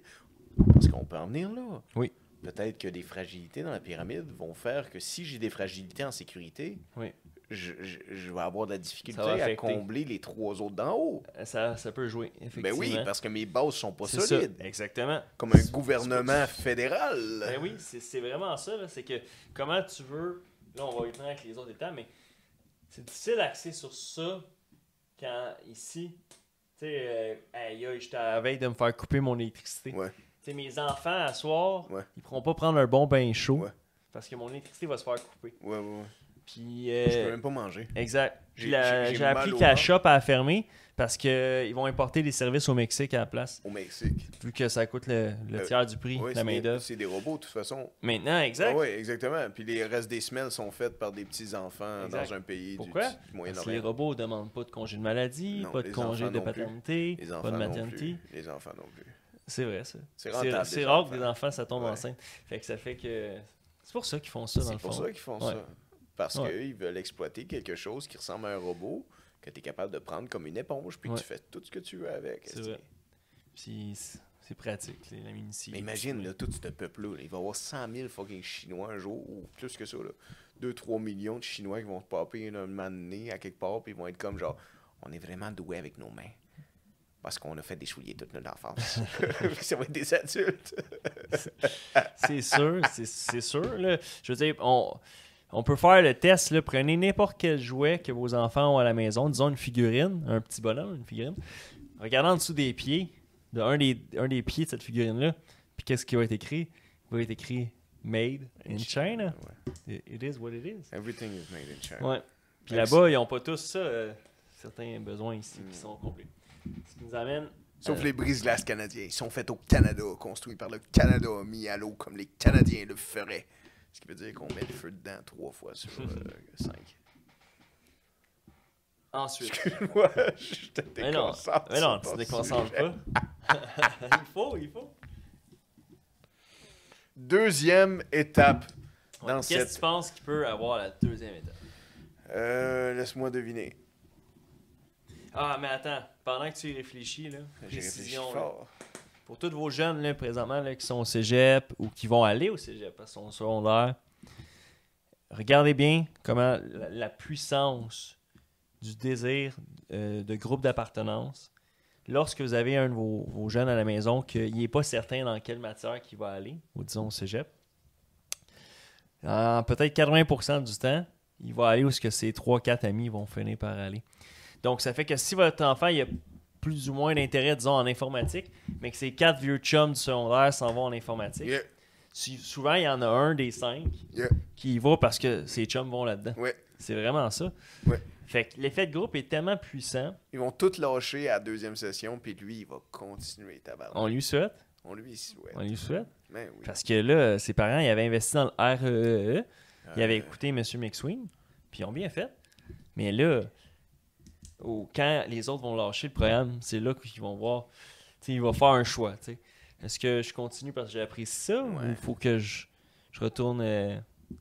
Parce qu'on peut en venir là. Oui. Peut-être que des fragilités dans la pyramide vont faire que si j'ai des fragilités en sécurité, Oui. je vais avoir de la difficulté Ça va à affecter. combler les 3 autres d'en haut. Ça peut jouer, effectivement. Ben oui, parce que mes bases sont pas C'est solides. ça. Exactement. Comme un gouvernement fédéral. Ben oui, c'est vraiment ça. là. C'est que comment tu veux... Là, on va y venir avec les autres étapes, mais c'est difficile d'axer sur ça quand ici... Tu sais, j'étais à la veille de me faire couper mon électricité. Ouais. Tu sais, mes enfants, à soir, Ouais. ils pourront pas prendre un bon bain chaud Ouais. parce que mon électricité va se faire couper. Ouais. Puis, Je peux même pas manger. exact. J'ai J'ai appris mal au que la ventre. shop a fermé parce qu'ils vont importer des services au Mexique à la place. Au Mexique. Vu que ça coûte le tiers du prix, Ouais, la main-d'œuvre. c'est des robots, de toute façon. Maintenant, exact. Oui, exactement. Puis les restes des semelles sont faites par des petits-enfants Exact. dans un pays Pourquoi? du Parce que les Moyen-Orient. robots ne demandent pas de congé de maladie, Non, pas de les congé enfants de non plus. paternité, Les pas enfants de non maternité. plus. Les enfants non plus. C'est vrai, ça. C'est rentable, C'est les rare enfants. que des enfants, ça tombe Ouais. enceinte. Fait que ça fait que... C'est pour ça qu'ils font ça, dans le C'est fond. pour ça qu'ils font Ouais. ça. Parce Ouais. qu'ils veulent exploiter quelque chose qui ressemble à un robot que tu es capable de prendre comme une éponge puis que Ouais. tu fais tout ce que tu veux avec. C'est vrai. Puis c'est pratique, la mini-scie. Mais imagine, là, tout ce peuple-là, il va y avoir 100 000 fucking Chinois un jour, ou plus que ça, 2-3 millions de Chinois qui vont se popper un moment donné à quelque part, puis ils vont être comme genre, on est vraiment doués avec nos mains. Parce qu'on a fait des souliers toute notre enfance. Ça va être des adultes. C'est sûr, c'est sûr. Là. Je veux dire, on peut faire le test. Là. Prenez n'importe quel jouet que vos enfants ont à la maison, disons une figurine, un petit bonhomme, une figurine. Regardez en dessous des pieds, un des pieds de cette figurine-là, puis qu'est-ce qui va être écrit? Il va être écrit « Made in China Ouais. ». It is what it is. Everything is made in China. Ouais. Puis Merci. là-bas, ils n'ont pas tous ça. Certains besoins ici qui sont complets. Ce qui nous amène... Sauf les brise-glaces canadiens. Ils sont faits au Canada, construits par le Canada, mis à l'eau comme les Canadiens le feraient. Ce qui veut dire qu'on met le feu dedans 3 fois sur 5. Ensuite... Excuse-moi, je te Mais non, déconcentre. mais non, sur tu ton te déconcentres sujet. pas. il faut. Deuxième étape Ouais. dans Qu'est-ce que cette... tu penses qu'il peut avoir la deuxième étape? Laisse-moi deviner. Ah, mais attends, pendant que tu y réfléchis, là, J'ai réfléchi précision, là, fort. pour tous vos jeunes là, présentement là, qui sont au cégep ou qui vont aller au cégep parce qu'ils sont au secondaire, regardez bien comment la puissance du désir de groupe d'appartenance, lorsque vous avez un de vos jeunes à la maison qu'il n'est pas certain dans quelle matière qu'il va aller, ou disons au cégep, peut-être 80% du temps, il va aller où ce que ses 3-4 amis vont finir par aller. Donc, ça fait que si votre enfant il a plus ou moins d'intérêt, disons, en informatique, mais que ses 4 vieux chums du secondaire s'en vont en informatique, Yeah, souvent, il y en a un des 5 yeah, qui y va parce que ses chums vont là-dedans. ouais. C'est vraiment ça. Ouais. Fait que l'effet de groupe est tellement puissant. Ils vont tout lâcher à la deuxième session, puis lui, il va continuer, tabarnak. On lui souhaite. On lui souhaite. On lui souhaite. Ben oui. Parce que là, ses parents, ils avaient investi dans le REE. Ils avaient Euh, écouté M. McSween. Puis ils ont bien fait. Mais là, quand les autres vont lâcher le programme, c'est là qu'ils vont voir. Tu sais, il va faire un choix. Tu sais. Est-ce que je continue parce que j'apprécie ça ou il faut que je retourne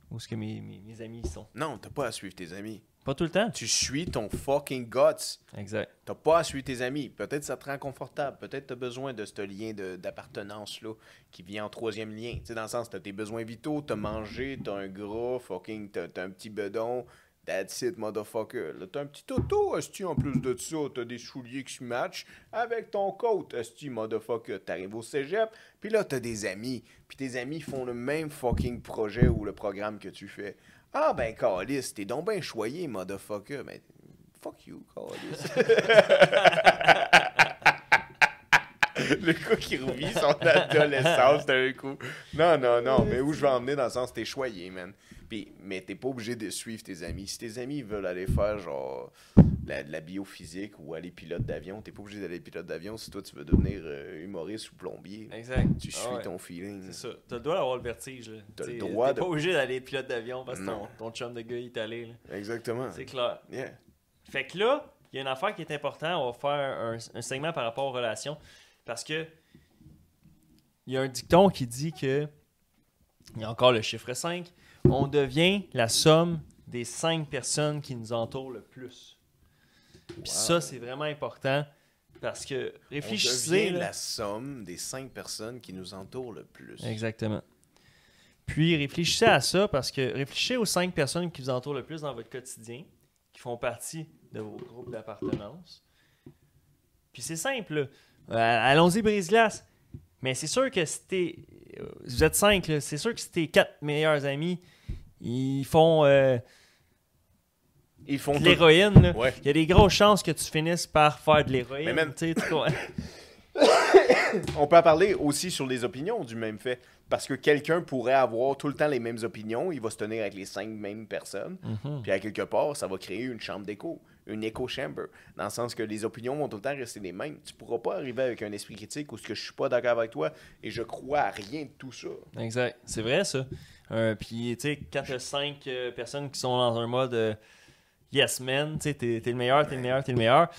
où est-ce que mes amis sont? Non, t'as pas à suivre tes amis. Pas tout le temps. Tu suis ton fucking guts. Exact. T'as pas à suivre tes amis. Peut-être ça te rend confortable. Peut-être t'as besoin de ce lien d'appartenance-là qui vient en troisième lien. Tu sais, dans le sens, t'as tes besoins vitaux, t'as mangé, t'as un gras, fucking, t'as un petit bedon. That's it, motherfucker. Là, t'as un petit auto, esti, en plus de ça. T'as des souliers qui se matchent avec ton coat, esti, motherfucker. T'arrives au cégep, puis là, t'as des amis. Puis tes amis font le même fucking projet ou le programme que tu fais. Ah, ben, calice, t'es donc ben choyé, motherfucker. Ben, fuck you, calice. Le coup qui revit son adolescence d'un coup. Non, mais où je veux emmener dans le sens, t'es choyé, man. Mais t'es pas obligé de suivre tes amis. Si tes amis veulent aller faire genre de la biophysique ou aller pilote d'avion, t'es pas obligé d'aller pilote d'avion si toi tu veux devenir humoriste ou plombier. Exact. Tu suis ton feeling. C'est ça. T'as le droit d'avoir le vertige. Là. T'as le droit T'es pas obligé d'aller pilote d'avion parce que Non. ton chum de gars il est allé. Là. Exactement. C'est clair. Yeah. Fait que là, il y a une affaire qui est importante. On va faire un segment par rapport aux relations. Parce que il y a un dicton qui dit que il y a encore le chiffre 5. On devient la somme des 5 personnes qui nous entourent le plus. Puis ça, c'est vraiment important parce que réfléchissez. On devient là, la somme des 5 personnes qui nous entourent le plus. Exactement. Puis réfléchissez à ça parce que réfléchissez aux 5 personnes qui vous entourent le plus dans votre quotidien, qui font partie de vos groupes d'appartenance. Puis c'est simple, là. Allons-y, brise-glace. Mais c'est sûr que si vous êtes 5, là, c'est sûr que si tes 4 meilleurs amis, ils font de l'héroïne, là, Ouais. il y a des grosses chances que tu finisses par faire de l'héroïne. Mais même- tu sais, tu comprends? On peut en parler aussi sur les opinions du même fait. Parce que quelqu'un pourrait avoir tout le temps les mêmes opinions, il va se tenir avec les 5 mêmes personnes, puis à quelque part, ça va créer une chambre d'écho, une echo chamber, dans le sens que les opinions vont tout le temps rester les mêmes. Tu pourras pas arriver avec un esprit critique ou ce que je suis pas d'accord avec toi et je crois à rien de tout ça. Exact. C'est vrai, ça. Puis, tu sais, quand tu as 5 personnes qui sont dans un mode yes man, tu sais, t'es le meilleur, t'es le meilleur, t'es le meilleur.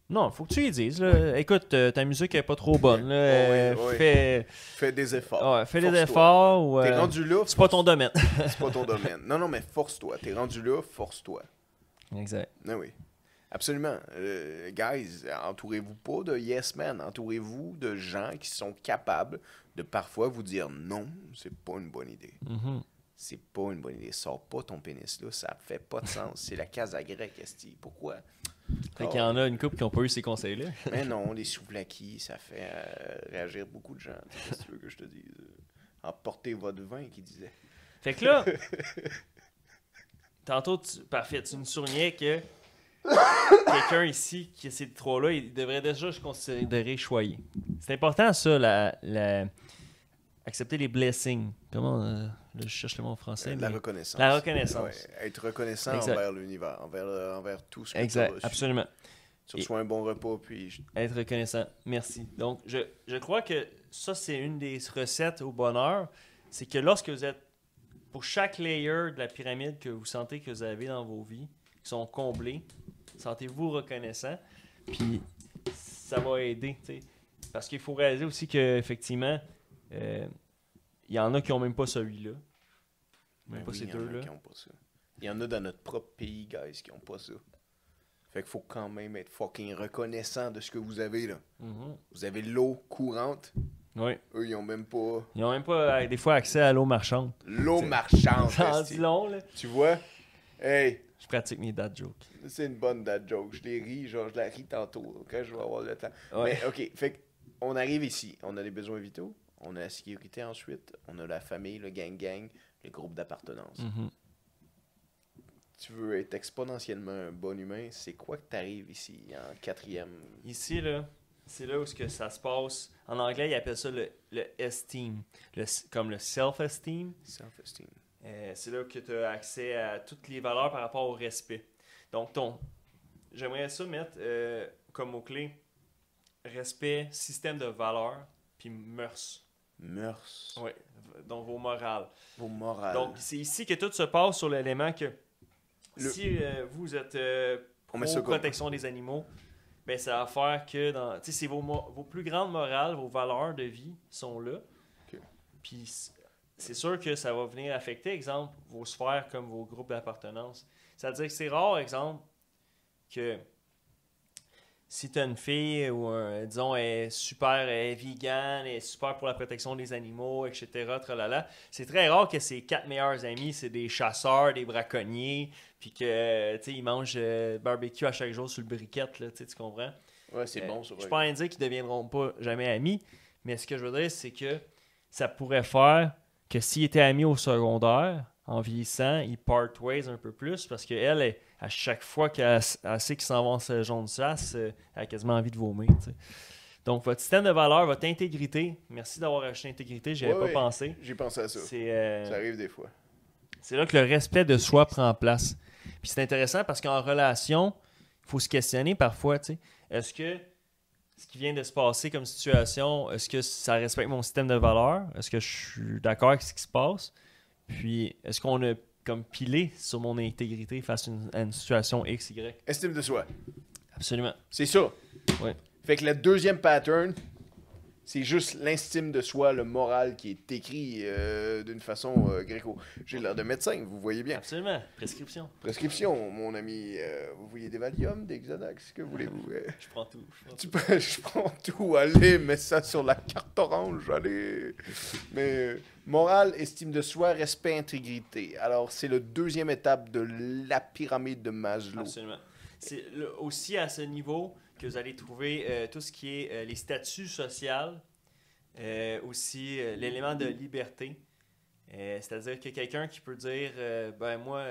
Non, faut que tu lui dises. Là. Écoute, ta musique est pas trop bonne. Là, Ouais. Fais des efforts. Fais des Force-toi. efforts. Ou, T'es rendu là, c'est pas ton domaine. c'est pas ton domaine. Non, mais force-toi. T'es rendu là, force-toi. Exact. Ah oui. Absolument. Guys, entourez-vous pas de yes man. Entourez-vous de gens qui sont capables de parfois vous dire non, c'est pas une bonne idée. Mm-hmm. C'est pas une bonne idée. Sors pas ton pénis là, ça fait pas de sens. C'est la case à grec, esti. Pourquoi? Fait qu'il y en a une couple qui n'ont pas eu ces conseils-là. Mais non, les souvlaki, ça fait réagir beaucoup de gens. Qu'est-ce que tu veux que je te dise? Emportez votre vin, qui disait. Fait que là, tantôt, parfait, tu me soulignais que quelqu'un ici qui a ces trois-là, il devrait déjà se considérer choyé. C'est important, ça, accepter les blessings. Comment, là, je cherche le mot en français. La mais- reconnaissance. La reconnaissance. Ouais, être reconnaissant Exact. envers l'univers, envers tout ce que tu as Exact, reçu. absolument. Tu reçois un bon repas, puis Être reconnaissant. Merci. Donc, je crois que ça, c'est une des recettes au bonheur. C'est que lorsque vous êtes, pour chaque layer de la pyramide que vous sentez que vous avez dans vos vies, qui sont comblés, sentez-vous reconnaissant. Puis, ça va aider, tu sais. Parce qu'il faut réaliser aussi qu'effectivement, il y en a qui n'ont même pas celui-là. Même pas oui, ces il y en a deux-là. qui ont pas ça. Il y en a dans notre propre pays, guys, qui ont pas ça. Fait qu'il faut quand même être fucking reconnaissant de ce que vous avez, là. Mhm. Vous avez l'eau courante. Oui. Eux, ils ont même pas Ils n'ont même pas, des fois, accès à l'eau marchande. l'eau marchande. Ça en esti. dit long, là. Tu vois? Hey, Je pratique mes dad jokes. c'est une bonne dad joke. Je les ris, genre, je la ris tantôt, quand je vais avoir le temps. Ouais. Mais, OK, fait qu'on arrive ici. On a les besoins vitaux. On a la sécurité ensuite. On a la famille, le gang-gang, le groupe d'appartenance. Mhm. Tu veux être exponentiellement un bon humain, c'est quoi que t'arrives ici, en 4e? Ici, là, c'est là où ce que ça se passe. En anglais, ils appellent ça le esteem, comme le self-esteem. Self-esteem. C'est là que tu as accès à toutes les valeurs par rapport au respect. Donc, j'aimerais ça mettre comme mot-clé respect, système de valeurs, puis mœurs. Mœurs. Oui, donc vos morales. Vos morales. Donc, c'est ici que tout se passe sur l'élément que si vous êtes On met ça comme- protection des animaux, ben ça va faire que c'est vos plus grandes morales, vos valeurs de vie sont là. Ok. Puis c'est sûr que ça va venir affecter, exemple, vos sphères comme vos groupes d'appartenance. C'est-à-dire que c'est rare, exemple, que si tu as une fille ou disons, elle est vegan, elle est super pour la protection des animaux, etc., tralala, c'est très rare que ses 4 meilleurs amis, c'est des chasseurs, des braconniers, puis que, ils mangent barbecue à chaque jour sur le briquette, là, tu comprends? Ouais, c'est bon, ça. Je suis pas en train de dire qu'ils ne deviendront pas jamais amis, mais ce que je veux dire, c'est que ça pourrait faire que s'ils étaient amis au secondaire, en vieillissant, ils part ways un peu plus parce qu'elle, à chaque fois qu'elle sait qu'ils s'en vont ce genre de chasse, elle a quasiment envie de vomir. T'sais. Donc, votre système de valeurs, votre intégrité, merci d'avoir acheté intégrité, j'y avais pas pensé. J'ai pensé à ça. Ça arrive des fois. C'est là que le respect de soi prend place. Puis c'est intéressant parce qu'en relation, il faut se questionner parfois. Est-ce que ce qui vient de se passer comme situation, est-ce que ça respecte mon système de valeurs? Est-ce que je suis d'accord avec ce qui se passe? Puis, est-ce qu'on a comme pilé sur mon intégrité face à une situation X, Y? Estime de soi. Absolument. C'est ça. Ouais. Fait que le deuxième pattern, c'est juste l'estime de soi, le moral qui est écrit d'une façon gréco. J'ai l'air de médecin, vous voyez bien. Absolument. Prescription. Prescription, mon ami. Vous voyez des Valium, des Xanax, que voulez-vous? Je prends tout. Je prends tout, allez, mets ça sur la carte orange, allez. Mais morale, estime de soi, respect, intégrité. Alors, c'est le deuxième étape de la pyramide de Maslow. Absolument. C'est aussi à ce niveau que vous allez trouver tout ce qui est les statuts sociaux, aussi l'élément de liberté. C'est-à-dire que quelqu'un qui peut dire, ben moi,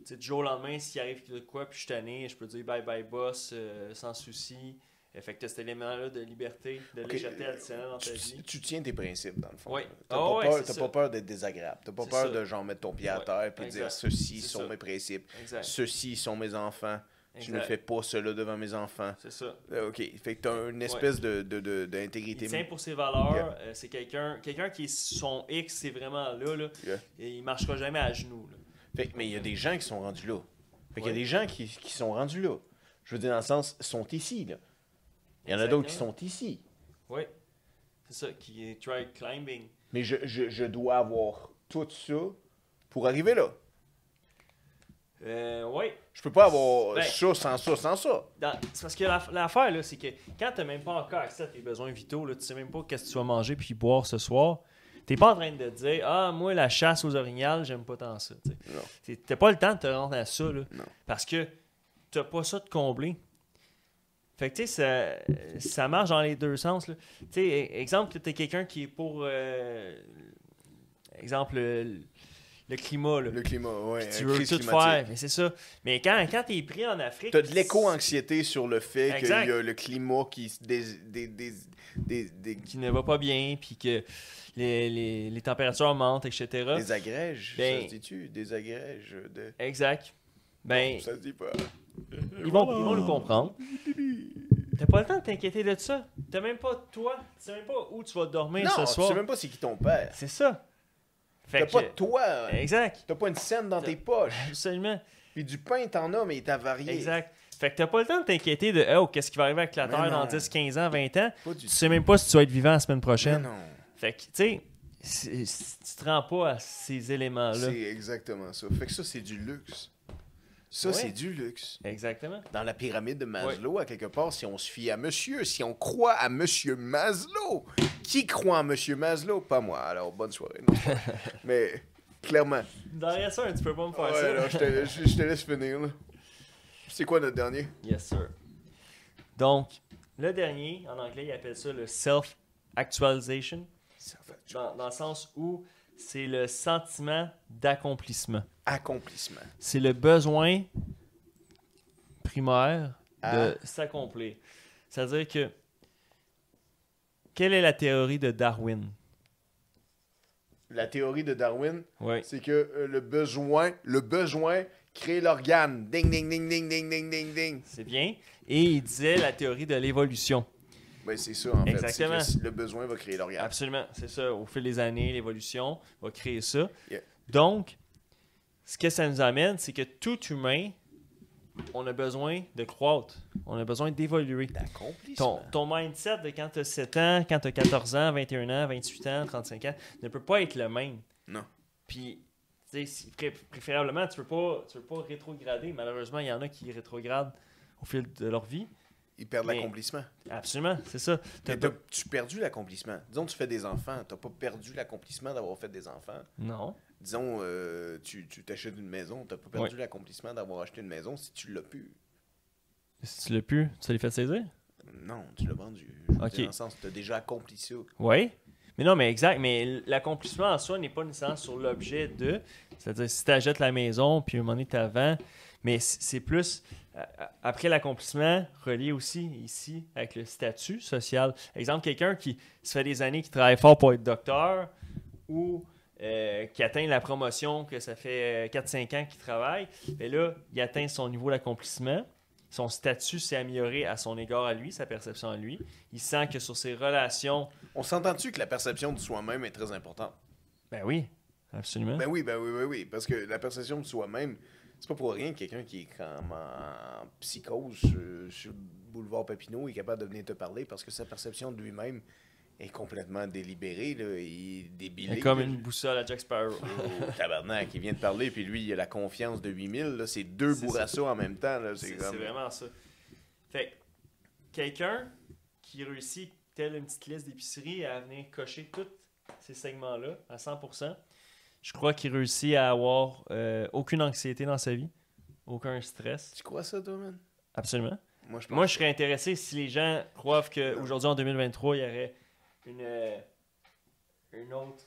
du jour au lendemain, s'il arrive de quoi, puis je suis tanné, je peux dire bye bye boss, sans souci. Fait que tu as cet élément-là de liberté, de légèreté additionnelle dans ta vie. Tu tiens tes principes, dans le fond. Oui. T'as pas peur d'être désagréable. T'as pas peur de genre mettre ton pied à terre et dire ceux-ci sont mes principes, ceux-ci sont mes enfants. Exact. Je ne fais pas cela devant mes enfants. C'est ça. OK. Fait que tu as une espèce d'intégrité. Il tient pour ses valeurs. C'est quelqu'un qui est son X, c'est vraiment là. Et il ne marchera jamais à genoux. Là. Fait que, mais il y a des gens qui sont rendus là. Fait qu'il y a des gens qui sont rendus là. Je veux dire, dans le sens, sont ici. Là. Il y en a d'autres qui sont ici. Oui. C'est ça, qui est try climbing. Mais je dois avoir tout ça pour arriver là. Oui. Je peux pas avoir ça sans ça, sans ça. C'est parce que l'affaire, là, c'est que quand tu n'as même pas encore accès à tes besoins vitaux, là, tu sais même pas qu'est-ce que tu vas manger puis boire ce soir, tu n'es pas en train de te dire « Ah, moi, la chasse aux orignales, j'aime pas tant ça. » Tu n'as pas le temps de te rendre à ça, là, parce que tu n'as pas ça de combler. Fait que, tu sais, ça marche dans les deux sens. Tu sais, exemple, tu es quelqu'un qui est pour, exemple, le climat. Là. Le climat, oui. Tu veux tout faire, mais c'est ça. Mais quand tu es pris en Afrique... Tu as de l'éco-anxiété sur le fait qu'il y a le climat qui ne va pas bien, puis que les températures montent, etc. Des agrèges, ça se dit-tu? Des agrèges de... Exact. Ben, non, ça se dit pas. Ils vont nous comprendre. T'as pas le temps de t'inquiéter de ça. T'as même pas toi. Tu sais même pas où tu vas dormir ce soir. Non, tu sais même pas c'est qui ton père. C'est ça. T'as pas de toi. Exact. T'as pas une scène dans tes poches. Absolument. Puis du pain, t'en as, mais il est avarié. Exact. Fait que t'as pas le temps de t'inquiéter de « Oh, qu'est-ce qui va arriver avec la Terre dans 10, 15 ans, 20 ans? » Tu sais même pas si tu vas être vivant la semaine prochaine. Mais non. Fait que, tu sais, tu te rends pas à ces éléments-là. C'est exactement ça. Fait que ça, c'est du luxe. Ça, c'est du luxe. Exactement. Dans la pyramide de Maslow, à quelque part, si on se fie à monsieur, si on croit à monsieur Maslow, qui croit en monsieur Maslow? Pas moi. Alors, bonne soirée. Non, mais, clairement. Derrière ça, tu peux pas me faire ça. Alors, je te laisse finir. Là. C'est quoi notre dernier? Yes, sir. Donc, le dernier, en anglais, il appelle ça le self-actualization. Dans le sens où c'est le sentiment d'accomplissement. Accomplissement. C'est le besoin primaire de s'accomplir. C'est-à-dire que, quelle est la théorie de Darwin? La théorie de Darwin, oui. C'est que le besoin, Créer l'organe. Ding, ding, ding, ding, ding, ding, ding, ding. C'est bien. Et il disait la théorie de l'évolution. Ben, c'est ça, en fait. Exactement. C'est que le besoin va créer l'organe. Absolument, c'est ça. Au fil des années, l'évolution va créer ça. Yeah. Donc, ce que ça nous amène, c'est que tout humain, on a besoin de croître. On a besoin d'évoluer. D'accomplissement. Ton mindset de quand tu as 7 ans, quand tu as 14 ans, 21 ans, 28 ans, 35 ans, ne peut pas être le même. Non. Puis, tu sais, préférablement, tu veux pas rétrograder. Malheureusement, il y en a qui rétrogradent au fil de leur vie. Ils perdent Mais- l'accomplissement. Absolument, c'est ça. Mais tu perdu l'accomplissement. Disons que tu fais des enfants. T'as pas perdu l'accomplissement d'avoir fait des enfants. Non. Disons, tu t'achètes une maison. T'as pas perdu l'accomplissement d'avoir acheté une maison si tu l'as pu. Si tu l'as pu, tu l'as fait saisir? Non, tu l'as vendu. Je veux Ok. dire, dans le sens, tu as déjà accompli ça. Oui. Mais non, mais exact. Mais l'accomplissement en soi n'est pas nécessairement sur l'objet de. C'est-à-dire, si tu achètes la maison, puis à un moment donné, tu vends. Mais c'est plus. Après l'accomplissement, relié aussi ici avec le statut social. Exemple, quelqu'un qui se fait des années qui travaille fort pour être docteur ou qui atteint la promotion, que ça fait 4-5 ans qu'il travaille, et là, il atteint son niveau d'accomplissement. Son statut s'est amélioré à son égard à lui, sa perception à lui. Il sent que sur ses relations. On s'entend-tu que la perception de soi-même est très importante? Ben oui, absolument. Ben oui, oui. Parce que la perception de soi-même, c'est pas pour rien que quelqu'un qui est comme en psychose sur le boulevard Papineau est capable de venir te parler parce que sa perception de lui-même est complètement délibérée, là, et débilée. C'est comme là. une boussole à Jack Sparrow. Oh, tabarnak, il vient de parler, puis lui, il a la confiance de 8000. Là, c'est deux C'est bourrassos en même temps. Là, C'est comme... vraiment ça. Fait que quelqu'un qui réussit, telle une petite liste d'épicerie, à venir cocher tous ces segments-là à 100%, je crois qu'il réussit à avoir aucune anxiété dans sa vie, aucun stress. Tu crois ça, toi, man? Absolument. Moi, je pense Moi, je serais intéressé si les gens croient qu'aujourd'hui, en 2023, il y aurait une autre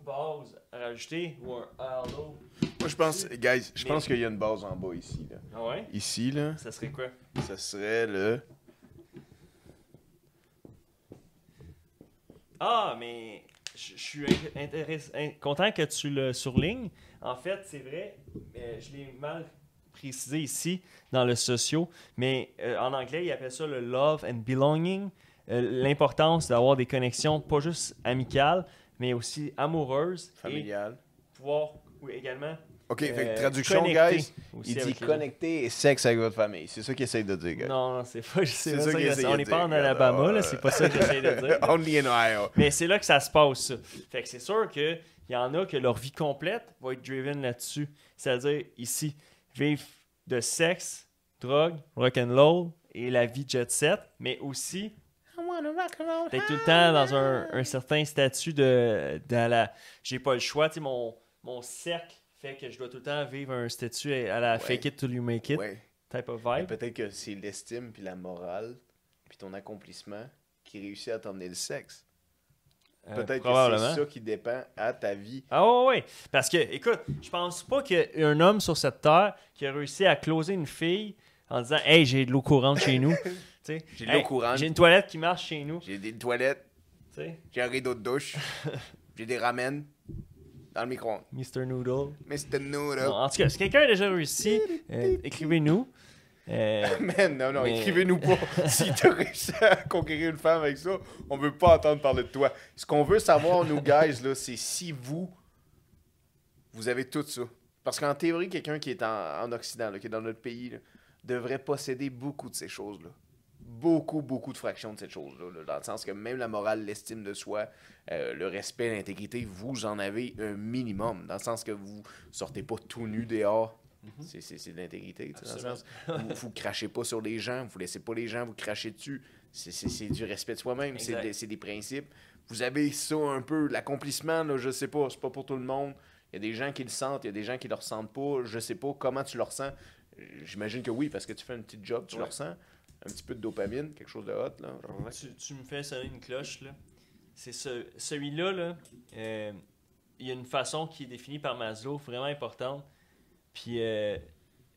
base à rajouter ou un halo. Moi, je pense, guys, je Mais- pense qu'il y a une base en bas ici. Là. Ah ouais? Ici, là, Ça serait quoi? ça serait le... Ah, mais je suis content que tu le surlignes. En fait, c'est vrai, je l'ai mal précisé ici dans le socio, mais en anglais, ils appellent ça le love and belonging. L'importance d'avoir des connexions pas juste amicales, mais aussi amoureuses. familial. Et pouvoir également OK, fait que traduction, connecter guys. aussi Il dit avec les connecter et sexe avec votre famille. C'est ça qu'il essaye de dire, autres. guys. Non, c'est pas, C'est pas ça ça qu'il que- essaye On de n'est pas en dire, Alabama, regarde, là, c'est pas ça que j'essaie de dire. Only in Ohio. Mais c'est là que ça se passe, ça. Fait que c'est sûr qu'il y en a que leur vie complète va être driven là-dessus. C'est-à-dire, ici, vivre de sexe, drogue, rock'n'roll et la vie jet set, mais aussi d'être tout le temps dans un certain statut de la... J'ai pas le choix, tu sais, mon cercle fait que je dois tout le temps vivre un statut à la fake it till you make it Ouais. type of Mais vibe. peut-être que c'est l'estime puis la morale puis ton accomplissement qui réussit à t'emmener le sexe. Peut-être que Probablement. c'est ça qui dépend à ta vie. Ah ouais, ouais. Parce que, écoute, je pense pas qu'il y a un homme sur cette terre qui a réussi à closer une fille en disant « Hey, j'ai de l'eau courante chez nous. » Tu sais, J'ai de l'eau courante. J'ai une toilette qui marche chez nous. J'ai des toilettes, Tu sais, j'ai un rideau de douche, j'ai des ramen dans le micro-ondes. Mr. Noodle. Mr. Noodle. Non, en tout cas, si quelqu'un a déjà réussi, écrivez-nous. Man, non, mais- écrivez-nous pas. Si t'as réussi à conquérir une femme avec ça, on veut pas entendre parler de toi. Ce qu'on veut savoir, nous, guys, là, c'est si vous avez tout ça. Parce qu'en théorie, quelqu'un qui est en Occident, là, qui est dans notre pays, là, devrait posséder beaucoup de ces choses-là. Beaucoup de fractions de ces choses-là. Là, dans le sens que même la morale, l'estime de soi, le respect, l'intégrité, vous en avez un minimum. Dans le sens que vous sortez pas tout nu dehors. C'est de l'intégrité. tu sais, dans le sens, vous crachez pas sur les gens, vous laissez pas les gens vous cracher dessus. C'est du respect de soi-même, Exact. c'est des principes. Vous avez ça un peu, l'accomplissement, là, je sais pas, c'est pas pour tout le monde. Il y a des gens qui le sentent, il y a des gens qui le ressentent pas. Je sais pas comment tu le ressens. J'imagine que oui, parce que tu fais un petit job, tu le ressens. Un petit peu de dopamine, quelque chose de hot. Là. Genre, Tu me fais sonner une cloche, là. C'est celui-là, là, il y a une façon qui est définie par Maslow, vraiment importante. Puis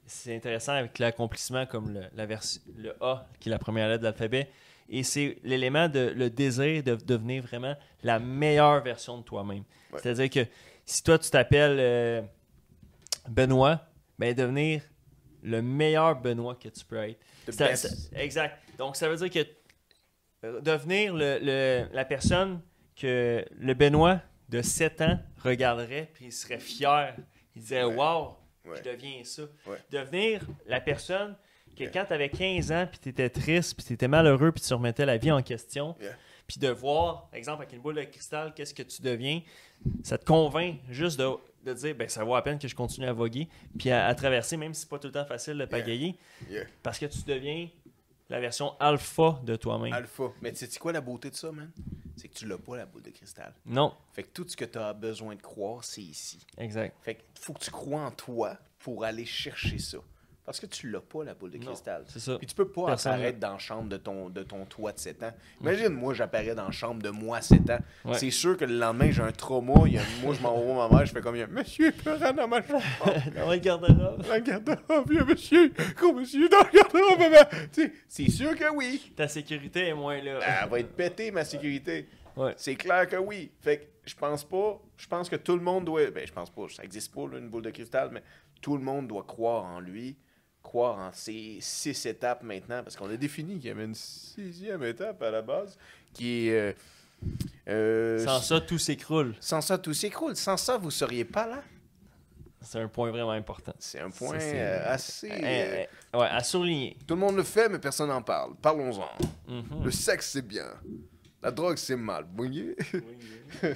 c'est intéressant avec l'accomplissement comme le A, qui est la première lettre de l'alphabet. Et c'est l'élément de le désir de devenir vraiment la meilleure version de toi-même. Ouais. C'est-à-dire que si toi, tu t'appelles Benoît, ben devenir le meilleur Benoît que tu peux être. The best. Exact. Donc, ça veut dire que devenir la personne que le Benoît de 7 ans regarderait, puis il serait fier. Il dirait, Ouais. wow, Ouais. je deviens ça. Ouais. Devenir la personne que Yeah. quand tu avais 15 ans, puis tu étais triste, puis tu étais malheureux, puis tu remettais la vie en question, Yeah. puis de voir, exemple, avec une boule de cristal, qu'est-ce que tu deviens, ça te convainc juste de dire, ben ça vaut la peine que je continue à voguer, puis à traverser, même si c'est pas tout le temps facile de pagayer, Yeah. parce que tu deviens la version alpha de toi-même. Alpha. Mais tu sais quoi la beauté de ça, man? C'est que tu l'as pas, la boule de cristal. Non, Fait que tout ce que tu as besoin de croire, c'est ici. exact. Fait que faut que tu crois en toi pour aller chercher ça. Parce que tu l'as pas, la boule de Non, cristal. c'est ça. Puis tu peux pas Personne apparaître dans la chambre de ton toi de 7 ans. Imagine, moi, j'apparais dans la chambre de moi à 7 ans. Ouais. C'est sûr que le lendemain, j'ai un trauma. Moi, je m'envoie ma mère, je fais comme il y a un monsieur pleurant dans ma chambre. Dans le garde-robe. Dans le garde-robe, il y a un monsieur, gros monsieur dans le garde-robe, maman. Tu sais, c'est sûr que oui. Ta sécurité est moins là. Elle va être pétée, ma sécurité. Ouais. C'est clair que oui. Fait que je pense pas. Je pense que tout le monde doit. Ben, je pense pas. Ça existe pas, là, une boule de cristal, mais tout le monde doit croire en lui. Croire en ces 6 étapes maintenant. Parce qu'on a défini qu'il y avait une 6e étape à la base. Qui est. Sans ça, tout s'écroule. Sans ça, tout s'écroule. Sans ça, vous seriez pas là. C'est un point vraiment important. C'est un point C'est- assez. Ouais, à souligner. Tout le monde le fait, mais personne n'en parle. Parlons-en. Mhm. Le sexe, c'est bien. La drogue, c'est mal. Vous voyez? Oui, oui.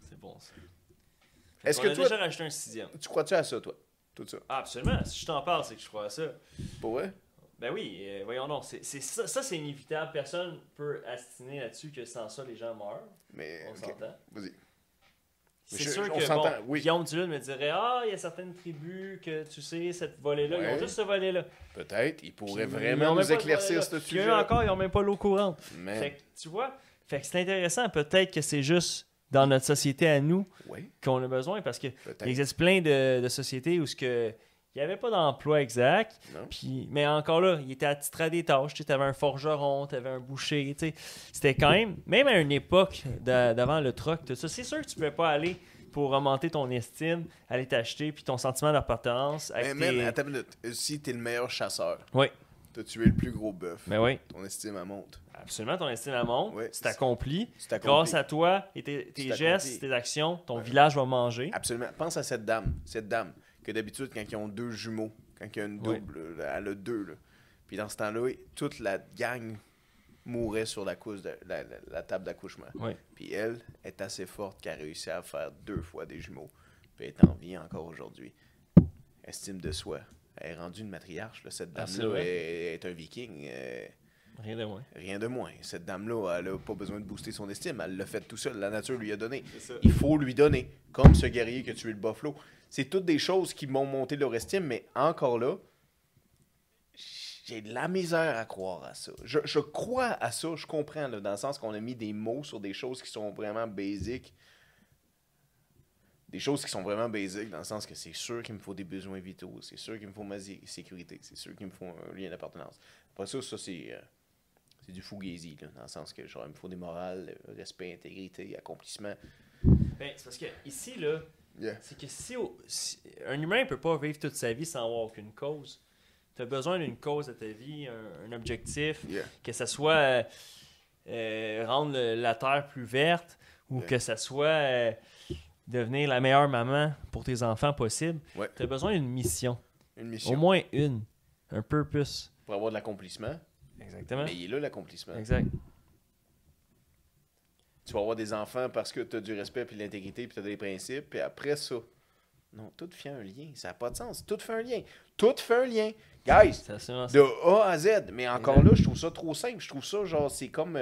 C'est bon ça. Est-ce On que a toi- déjà rajouté un 6e. Tu crois-tu à ça, toi? Tout ça. Ah, absolument. Si je t'en parle, c'est que je crois à ça. Pour vrai? Ben oui, voyons donc. C'est ça, c'est inévitable. Personne peut astiner là-dessus que sans ça, les gens meurent. Mais. On ok. s'entend. Vas-y. C'est Je- sûr on que s'entend, bon, oui. Guillaume Duluth me dirait, ah, il y a certaines tribus que tu sais, cette volée-là, ils Ouais. ont juste ce volet-là. Peut-être. Il pourrait Puis, ils vraiment ont même nous pas éclaircir ce ce volet-là. Puis sujet. eux encore, ils n'ont même pas l'eau courante. Mais. Fait que, tu vois, fait que c'est intéressant. Peut-être que c'est juste dans notre société à nous Oui, qu'on a besoin parce que il peut-être. existe plein de sociétés où il n'y avait pas d'emploi exact. Non? Puis, mais encore là, il était attitré à des tâches. Tu avais un forgeron, tu avais un boucher. Tu sais. C'était quand même à une époque d'avant le troc, tout ça, c'est sûr que tu ne pouvais pas aller pour remonter ton estime, aller t'acheter, puis ton sentiment d'appartenance. Mais avec man, tes- attends une minute. Si t'es le meilleur chasseur, Oui, t'as tué le plus gros bœuf, mais oui, ton estime, elle monte. absolument, ton estime à monte. Oui, C'est accompli. C'est accompli. Grâce à toi et tes C'est gestes, accompli. tes actions, ton Ouais. village va manger. Absolument. Pense à cette dame. Cette dame, que d'habitude, quand ils ont 2 jumeaux, quand il y a une Oui. double, là, elle a 2. Là. Puis dans ce temps-là, toute la gang mourait sur la table d'accouchement. Oui. Puis elle est assez forte qu'elle a réussi à faire 2 fois des jumeaux. Puis elle est en vie encore aujourd'hui. Estime de soi. Elle est rendue une matriarche. Là. Cette Ah, c'est dame-là vrai? est un viking. Rien de moins. Rien de moins. Cette dame-là, elle n'a pas besoin de booster son estime. Elle l'a fait tout seul. La nature lui a donné. C'est ça. Il faut lui donner. Comme ce guerrier qui a tué le buffalo. C'est toutes des choses qui m'ont monté leur estime, mais encore là, j'ai de la misère à croire à ça. Je crois à ça, je comprends, là, dans le sens qu'on a mis des mots sur des choses qui sont vraiment basiques. Des choses qui sont vraiment basiques, dans le sens que c'est sûr qu'il me faut des besoins vitaux, c'est sûr qu'il me faut ma sécurité, c'est sûr qu'il me faut un lien d'appartenance. Après ça, c'est du fugazi, là, dans le sens que genre, il me faut des morales, respect, intégrité, accomplissement. Ben, c'est parce que ici, là, Yeah. c'est que si un humain ne peut pas vivre toute sa vie sans avoir aucune cause. Tu as besoin d'une cause à ta vie, un objectif, Yeah. que ça soit rendre la terre plus verte ou Yeah. que ça soit devenir la meilleure maman pour tes enfants possible. Ouais. Tu as besoin d'une mission. Une mission. Au moins une. Un purpose. Pour avoir de l'accomplissement. Exactement. Mais il est là, l'accomplissement. Exact. Tu vas avoir des enfants parce que tu as du respect, puis de l'intégrité, puis tu as des principes, puis après ça. Non, tout fait un lien. Ça n'a pas de sens. Tout fait un lien. Tout fait un lien. Guys, C'est absolument ça. de A à Z. Mais encore Exact. là, je trouve ça trop simple. Je trouve ça, genre, c'est comme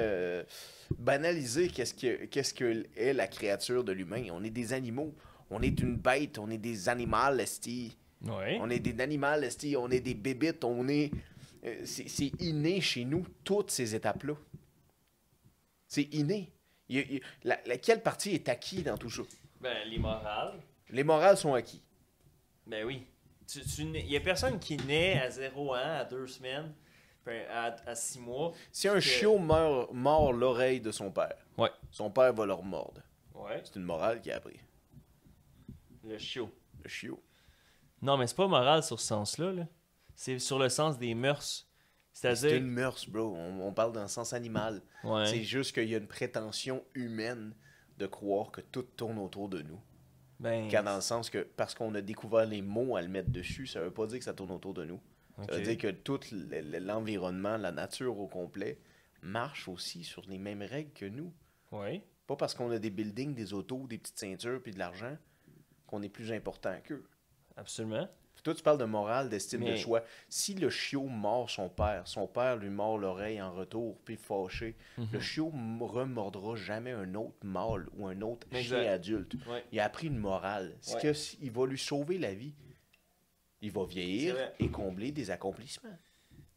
banaliser qu'est-ce que est la créature de l'humain. On est des animaux. On est une bête. On est des animaux, esti. Ouais. On est des animaux, esti. On est des bébites. On est... c'est inné chez nous, toutes ces étapes-là. C'est inné. Quelle partie est acquis dans tout ça? Ben, les morales. Les morales sont acquis. Ben oui. Il n'y a personne qui naît à 0 ans, à 2 semaines, ben, à 6 mois. Si un Que- chiot mord l'oreille de son père, Ouais. son père va le remordre. Ouais. C'est une morale qu'il a appris. Le chiot. Le chiot. Non, mais c'est pas moral sur ce sens-là. Là. C'est sur le sens des mœurs. C'est C'est-à-dire... une mœurs, bro. On parle d'un sens animal. Ouais. C'est juste qu'il y a une prétention humaine de croire que tout tourne autour de nous. Ben, Quand dans le sens que, parce qu'on a découvert les mots à le mettre dessus, ça veut pas dire que ça tourne autour de nous. ok. Ça veut dire que tout l'environnement, la nature au complet, marche aussi sur les mêmes règles que nous. Ouais. Pas parce qu'on a des buildings, des autos, des petites ceintures puis de l'argent qu'on est plus important qu'eux. Absolument. Puis toi, tu parles de morale, d'estime Mais- de soi. Si le chiot mord son père lui mord l'oreille en retour, puis fâché, le chiot remordra jamais un autre mâle ou un autre Exact. chien adulte. Ouais. Il a appris une morale. C'est Ouais. que il va lui sauver la vie. Il va vieillir C'est vrai. et combler des accomplissements.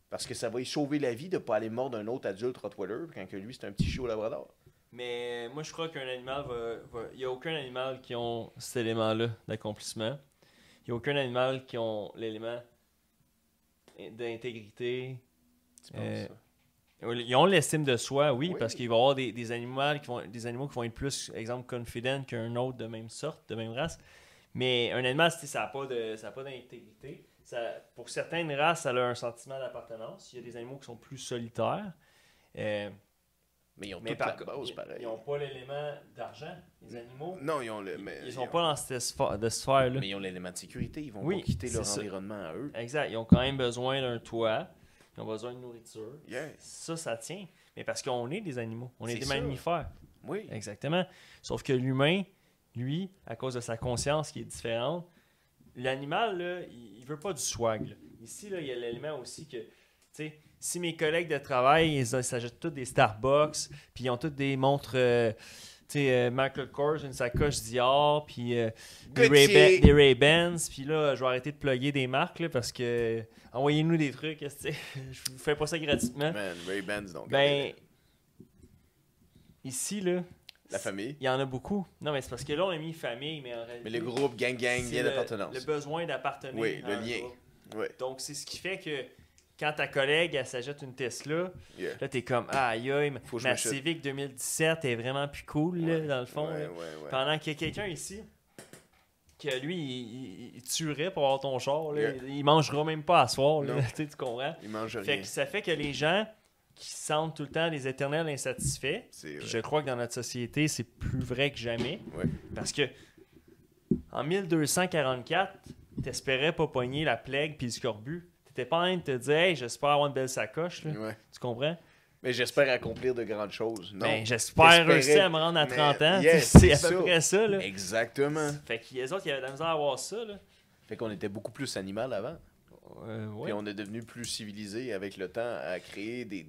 Parce que ça va lui sauver la vie de ne pas aller mordre un autre adulte Rottweiler quand que lui, c'est un petit chiot labrador. Mais moi, je crois qu'un animal il n'y a aucun animal qui ont cet élément-là d'accomplissement. Il n'y a aucun animal qui ont l'élément d'intégrité. Tu penses Euh, ça? Ils ont l'estime de soi, oui, Oui. parce qu'il va y avoir des animaux qui vont être plus, exemple, confident qu'un autre de même sorte, de même race. Mais un animal, ça n'a pas d'intégrité. Pour certaines races, ça a un sentiment d'appartenance. Il y a des animaux qui sont plus solitaires. Mais ils ont Mais toute la base, pareil. ils n'ont pas l'élément d'argent, les animaux. Non, ils ont le... mais Ils sont pas dans cette sphère-là. Mais ils ont l'élément de sécurité. Ils vont Oui, pas quitter leur c'est ça. environnement à eux. Exact. Ils ont quand même besoin d'un toit. Ils ont besoin de nourriture. Yes. Ça tient. Mais parce qu'on est des animaux. On est C'est des ça. mammifères. Oui. Exactement. Sauf que l'humain, lui, à cause de sa conscience qui est différente, l'animal, là, il veut pas du swag. Là. Ici, là, il y a l'élément aussi que, tu sais, si mes collègues de travail, ils s'achètent tous des Starbucks, puis ils ont tous des montres, tu sais, Michael Kors, une sacoche Dior, puis Gucci. des Ray-Bans, puis là, je vais arrêter de plugger des marques, là, parce que, envoyez-nous des trucs, tu sais, je vous fais pas ça gratuitement. Man, Ray-Bans, donc. Ben, ici, là, La famille. il y en a beaucoup. Non, mais c'est parce que là, on a mis famille, mais en réalité... Mais le groupe, gang, c'est lien d'appartenance. le besoin d'appartenir. Oui, à le un lien. groupe. Oui. Donc, c'est ce qui fait que quand ta collègue, elle s'achète une Tesla, Yeah. là, t'es comme, ah, aïe, aïe, Faut que je ma m'achète. Civic 2017 est vraiment plus cool, là, dans le fond. Ouais, là. ouais. Pendant qu'il y a quelqu'un ici, que lui, il tuerait pour avoir ton char, là. Yeah. Il mangera même pas à soir, là. Non. Tu sais, tu comprends? Ils mangent Fait rien. que ça fait que les gens qui se sentent tout le temps des éternels insatisfaits, C'est puis vrai. je crois que dans notre société, c'est plus vrai que jamais. Ouais. Parce que en 1244, t'espérais pas pogner la plague puis le scorbut. T'étais pas en train de te dire, hey, j'espère avoir une belle sacoche. Là. Ouais. Tu comprends? Mais j'espère accomplir de grandes choses. Non. Ben, j'espère J'espérais- réussir à me rendre à mais 30 ans. yes, C'est à c'est peu ça. près ça. Là. Exactement. Fait que les autres, il y avait de la misère à avoir ça. Là. Fait qu'on était beaucoup plus animal avant. Ouais. Puis on est devenu plus civilisé avec le temps à créer des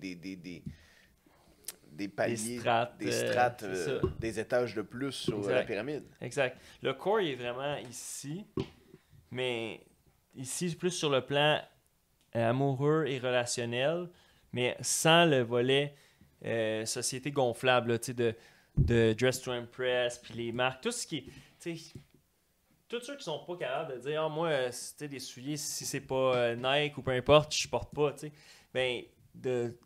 paliers, Des strates, c'est ça. des étages de plus sur Exact. la pyramide. Exact. Le corps il est vraiment ici, mais ici plus sur le plan amoureux et relationnel, mais sans le volet société gonflable, là, tu sais, de Dress to Impress, puis les marques, tout ce qui est, tu sais, tous ceux qui sont pas capables de dire, ah, moi, c'était des souliers, si c'est pas Nike ou peu importe, je porte pas, tu sais, ben, de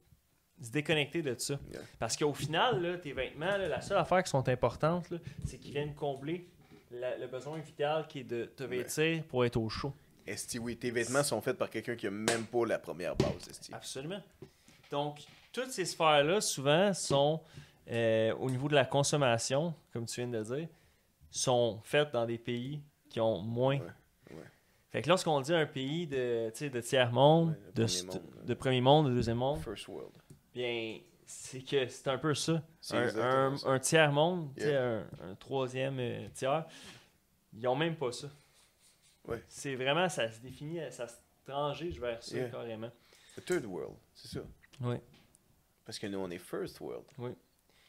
se déconnecter de ça. Yeah. Parce qu'au final, là, tes vêtements, là, la seule affaire qui sont importantes, là, c'est qu'ils viennent combler le besoin vital qui est de te vêtir pour être au chaud. Esti, oui, tes vêtements sont faits par quelqu'un qui a même pas la première base, Esti. Absolument. Donc, toutes ces sphères-là, souvent, sont, au niveau de la consommation, comme tu viens de dire, sont faites dans des pays qui ont moins. Ouais. Fait que lorsqu'on dit un pays de tiers-monde, Ouais, le premier monde, de premier monde, de deuxième monde, First world. bien, c'est que c'est un peu ça. C'est exactement ça. Un tiers-monde, tu sais, Yeah. un troisième tiers, ils n'ont même pas ça. Ouais. C'est vraiment, ça se définit, ça se transige vers ça Yeah. carrément. The third world, c'est ça. Oui. Parce que nous, on est first world. Oui.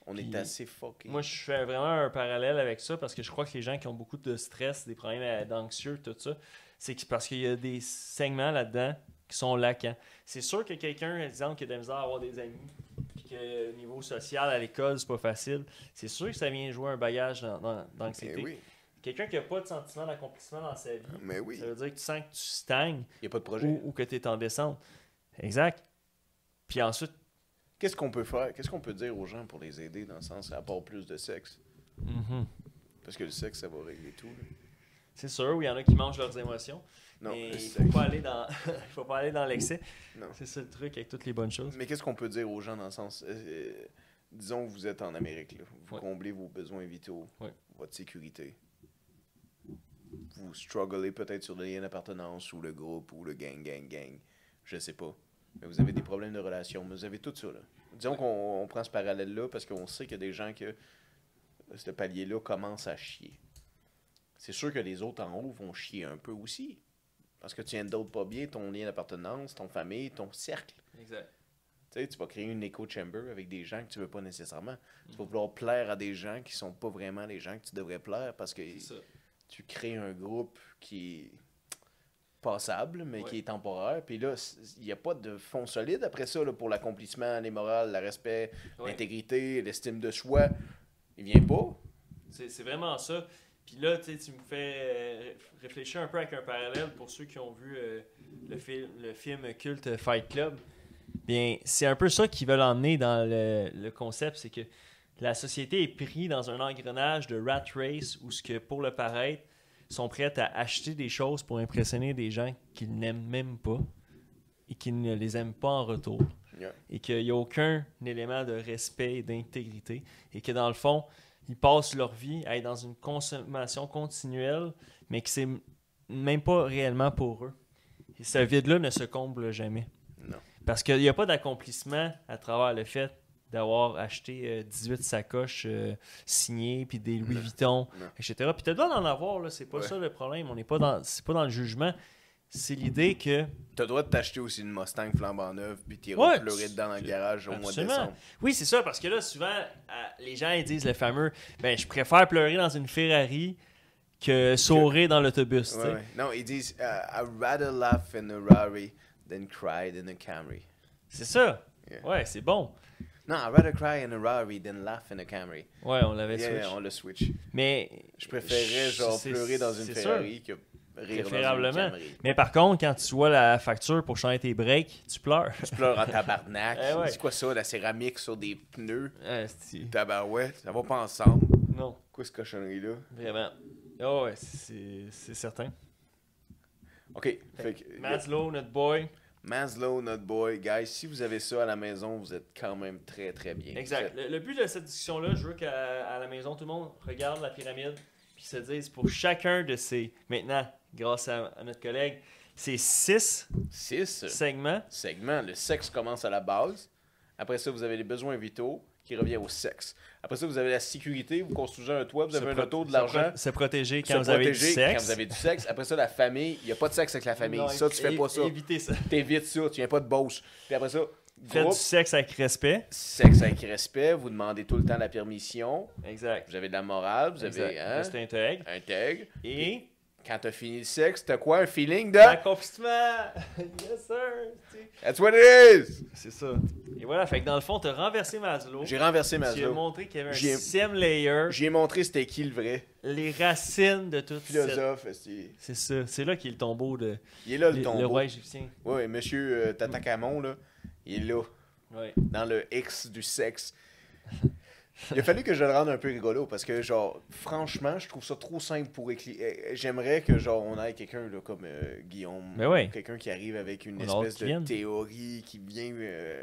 On Puis, est assez fucking. Moi, je fais vraiment un parallèle avec ça parce que je crois que les gens qui ont beaucoup de stress, des problèmes d'anxieux, tout ça, c'est parce qu'il y a des segments là-dedans qui sont laquants. C'est sûr que quelqu'un, exemple, qui a de la misère à avoir des amis, puis que au niveau social, à l'école, c'est pas facile, c'est sûr que ça vient jouer un bagage dans l'anxiété. Mais oui, Quelqu'un qui n'a pas de sentiment d'accomplissement dans sa vie, mais oui. ça veut dire que tu sens que tu stagnes Il n'y a pas de projet. ou que tu es en descente. Exact. Puis ensuite, Qu'est-ce qu'on peut faire? Qu'est-ce qu'on peut dire aux gens pour les aider dans le sens, à part plus de sexe? mhm. Parce que le sexe, ça va régler tout. Là. C'est sûr, oui, il y en a qui mangent leurs émotions. Non, mais il c'est- faut pas aller dans il faut pas aller dans l'excès. Non. C'est ça le truc avec toutes les bonnes choses. Mais qu'est-ce qu'on peut dire aux gens dans le sens... disons que vous êtes en Amérique, là. Vous Ouais. comblez vos besoins vitaux, Ouais. votre sécurité. Vous strugglez peut-être sur le lien d'appartenance ou le groupe ou le gang. Je sais pas. Mais vous avez des problèmes de relation. Mais vous avez tout ça, là. Disons qu'on prend ce parallèle-là parce qu'on sait qu'il y a des gens que ce palier-là commence à chier. C'est sûr que les autres en haut vont chier un peu aussi. Parce que tu handles pas bien ton lien d'appartenance, ton famille, ton cercle. Exact. Tu sais, tu vas créer une echo chamber avec des gens que tu veux pas nécessairement. Tu vas vouloir plaire à des gens qui sont pas vraiment les gens que tu devrais plaire parce que C'est ça. tu crées un groupe qui est passable, mais Ouais. qui est temporaire. Puis là, il n'y a pas de fond solide après ça là, pour l'accomplissement, les morales, le respect, Ouais. l'intégrité, l'estime de soi. Il vient pas. C'est vraiment ça. Puis là, tu me fais réfléchir un peu avec un parallèle pour ceux qui ont vu le film culte Fight Club. Bien, c'est un peu ça qu'ils veulent emmener dans le concept, c'est que la société est prise dans un engrenage de rat race où ce que pour le paraître, sont prêts à acheter des choses pour impressionner des gens qu'ils n'aiment même pas et qui ne les aiment pas en retour. Yeah. Et qu'il n'y a aucun élément de respect et d'intégrité. Et que dans le fond, ils passent leur vie à être dans une consommation continuelle, mais que c'est même pas réellement pour eux. Et ce vide-là ne se comble jamais. Non. Parce qu'il n'y a pas d'accomplissement à travers le fait d'avoir acheté 18 sacoches signées, puis des Louis Vuitton, Non. etc. Puis tu as le droit d'en avoir, là, c'est pas Ouais. ça le problème. On n'est pas dans, c'est pas dans le jugement. C'est l'idée que T'as le droit de t'acheter aussi une Mustang flambant neuve, puis t'iras Ouais, pleurer dedans dans le garage au mois de absolument. décembre. Oui, c'est ça, parce que là, souvent, les gens ils disent le fameux ben, je préfère pleurer dans une Ferrari que sourire dans l'autobus. tu sais. Ouais, ouais. Non, ils disent I'd rather laugh in a Rari than cry in a Camry. C'est ça. Yeah. Ouais, c'est bon. Non, I'd rather cry in a Rari than laugh in a Camry. Ouais, on l'avait Yeah, switch. on le switch. Mais Je préférerais genre c'est- pleurer dans une c'est Ferrari que rire dans une préférablement. Camry. Mais par contre, quand tu vois la facture pour changer tes breaks, tu pleures. Tu pleures en tabarnak. Eh ouais. C'est quoi ça, la céramique sur des pneus? Asti. Tabarouette, ça va pas ensemble. Non, Quoi cette cochonnerie-là? vraiment. Oh ouais, c'est certain. OK. Fait que, Maslow, notre boy. Maslow, notre boy. Guys, si vous avez ça à la maison, vous êtes quand même très, très bien. Exact. Le but de cette discussion-là, je veux qu'à la maison, tout le monde regarde la pyramide puis se dise pour chacun de ces, maintenant, grâce à notre collègue, ces 6 6 segments. segments. Le sexe commence à la base. Après ça, vous avez les besoins vitaux qui revient au sexe. Après ça, vous avez la sécurité. Vous construisez un toit, vous avez un auto, de l'argent. Se protéger Se quand vous avez du protéger sexe. quand vous avez du sexe. Après ça, la famille. Il n'y a pas de sexe avec la famille. Non, Ça, tu fais pas ça. Évitez ça. T'évites ça. Tu viens pas de Beauce. Puis après ça, Faites groupe, du sexe avec respect. sexe avec respect. Vous demandez tout le temps la permission. Exact. Vous avez de la morale. Vous avez Exact. hein, Restez intègre. intègre. Et Quand t'as fini le sexe, t'as quoi? Un feeling de... l'accomplissement. Yes, sir. Tu sais. That's what it is! C'est ça. Et voilà, fait que dans le fond, tu as renversé Maslow. J'ai renversé Tu as Maslow. montré qu'il y avait un J'ai- 6e layer, J'ai montré c'était qui le vrai les racines de toute cette... philosophe. esti. C'est ça. C'est là qu'il est le tombeau de Il est là le le tombeau. roi égyptien. Oui, monsieur Tatakamon, là, il est là, Ouais. dans le X du sexe. Il a fallu que je le rende un peu rigolo parce que, genre, franchement, je trouve ça trop simple pour écrire. J'aimerais que, genre, on ait quelqu'un là, comme Guillaume, Mais ouais. quelqu'un qui arrive avec une On a hâte espèce qu'il de vienne. théorie qui vient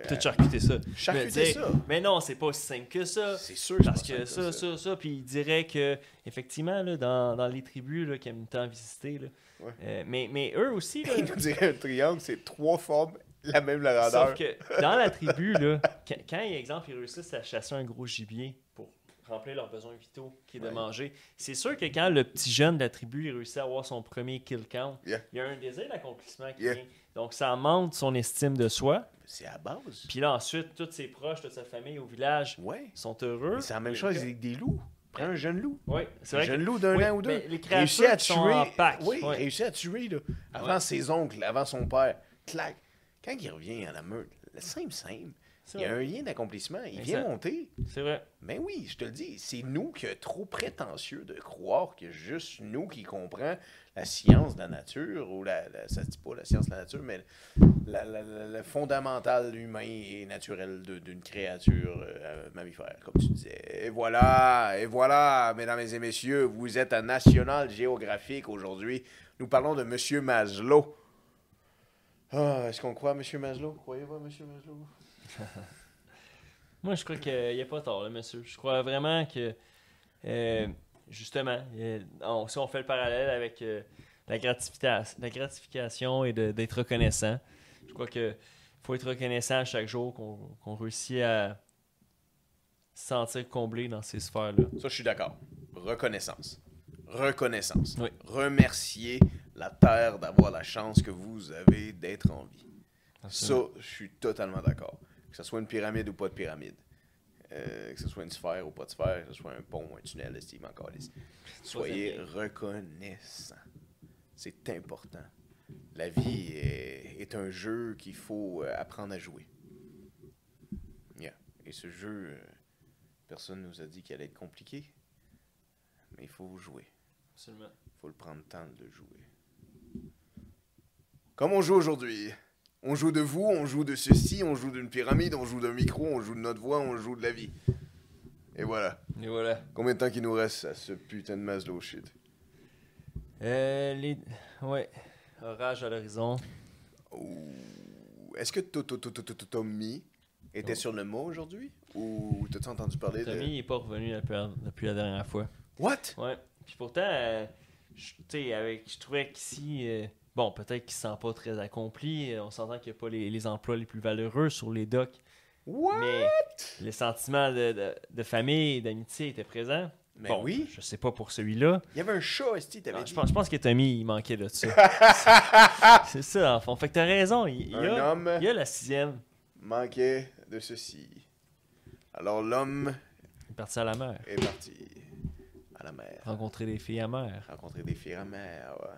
Tout charcuter ça. charcuter Mais, ça. Mais non, c'est pas aussi simple que ça. C'est sûr que Parce c'est pas que simple ça, puis il dirait que, effectivement, là, dans les tribus là, qui aiment tant visiter, là, Ouais. mais eux aussi, là, Il nous dirait un triangle, c'est 3 formes, la même largeur. sauf que dans la tribu, là, quand, exemple, ils réussissent à chasser un gros gibier pour remplir leurs besoins vitaux, qui est de Ouais. manger, c'est sûr que quand le petit jeune de la tribu il réussit à avoir son premier kill count, Yeah. il y a un désir d'accomplissement qui Yeah. vient. Donc, ça monte son estime de soi. C'est à base. Puis là, ensuite, tous ses proches, toute sa famille au village Ouais. sont heureux. Mais c'est la même chose avec des loups. Prends un jeune loup. Oui, c'est Un vrai. jeune que- loup d'un oui, an ou deux. mais les Réussit créatures à qui sont en tuer. pack. Oui, ouais. réussit à tuer, là. Avant Ouais. ses oncles, avant son père. Clac. Quand il revient à la meute, le simple. Il y a un lien d'accomplissement. Il vient Exact. monter. C'est vrai. Ben oui, je te le dis, c'est nous qui sommes trop prétentieux de croire que juste nous qui comprenons la science de la nature, ou ça se dit pas la science de la nature, mais le fondamental humain et naturel d'une créature mammifère, comme tu disais. Et voilà, mesdames et messieurs, vous êtes à National Geographic aujourd'hui. Nous parlons de M. Maslow. Ah, est-ce qu'on croit à M. Maslow? Croyez-vous à M. Maslow? Moi, je crois qu'il n'y a pas tort, là, monsieur. Je crois vraiment que, justement, si on fait le parallèle avec la gratification et d'être reconnaissant, je crois qu'il faut être reconnaissant chaque jour qu'on réussit à se sentir comblé dans ces sphères-là. Ça, je suis d'accord. Reconnaissance. Oui. Remercier la Terre d'avoir la chance que vous avez d'être en vie. Absolument. Ça, je suis totalement d'accord. Que ce soit une pyramide ou pas de pyramide. Que ce soit une sphère ou pas de sphère. Que ce soit un pont ou un tunnel, Steve encore. Soyez reconnaissants. C'est important. La vie est un jeu qu'il faut apprendre à jouer. Yeah. Et ce jeu, personne ne nous a dit qu'il allait être compliqué. Mais il faut jouer. Absolument. Il faut le prendre le temps de le jouer. Comme on joue aujourd'hui. On joue de vous, on joue de ceci, on joue d'une pyramide, on joue d'un micro, on joue de notre voix, on joue de la vie. Et voilà. Et voilà. Combien de temps qu'il nous reste à ce putain de Maslow shit? Ouais. Orage à l'horizon. Est-ce que Tommy était sur le mot aujourd'hui? Ou t'as-tu entendu parler Tommy n'est pas revenu depuis la dernière fois. What? Ouais. Puis pourtant, je trouvais qu'ici, bon, peut-être qu'il ne se sent pas très accompli. On s'entend qu'il n'y a pas les emplois les plus valeureux sur les docks. What? Mais le sentiment de famille et d'amitié était présent. Mais bon, oui. Je sais pas pour celui-là. Il y avait un chat, Esti, t'avais Non, dit. je pense que Tommy, il manquait de ça. C'est ça, en fond. Fait que t'as raison. Il y a la 6e. Manquait de ceci. Alors l'homme Il est parti à la mer. est parti à la mer. Rencontrer des filles amères. Rencontrer des filles à mer, ouais.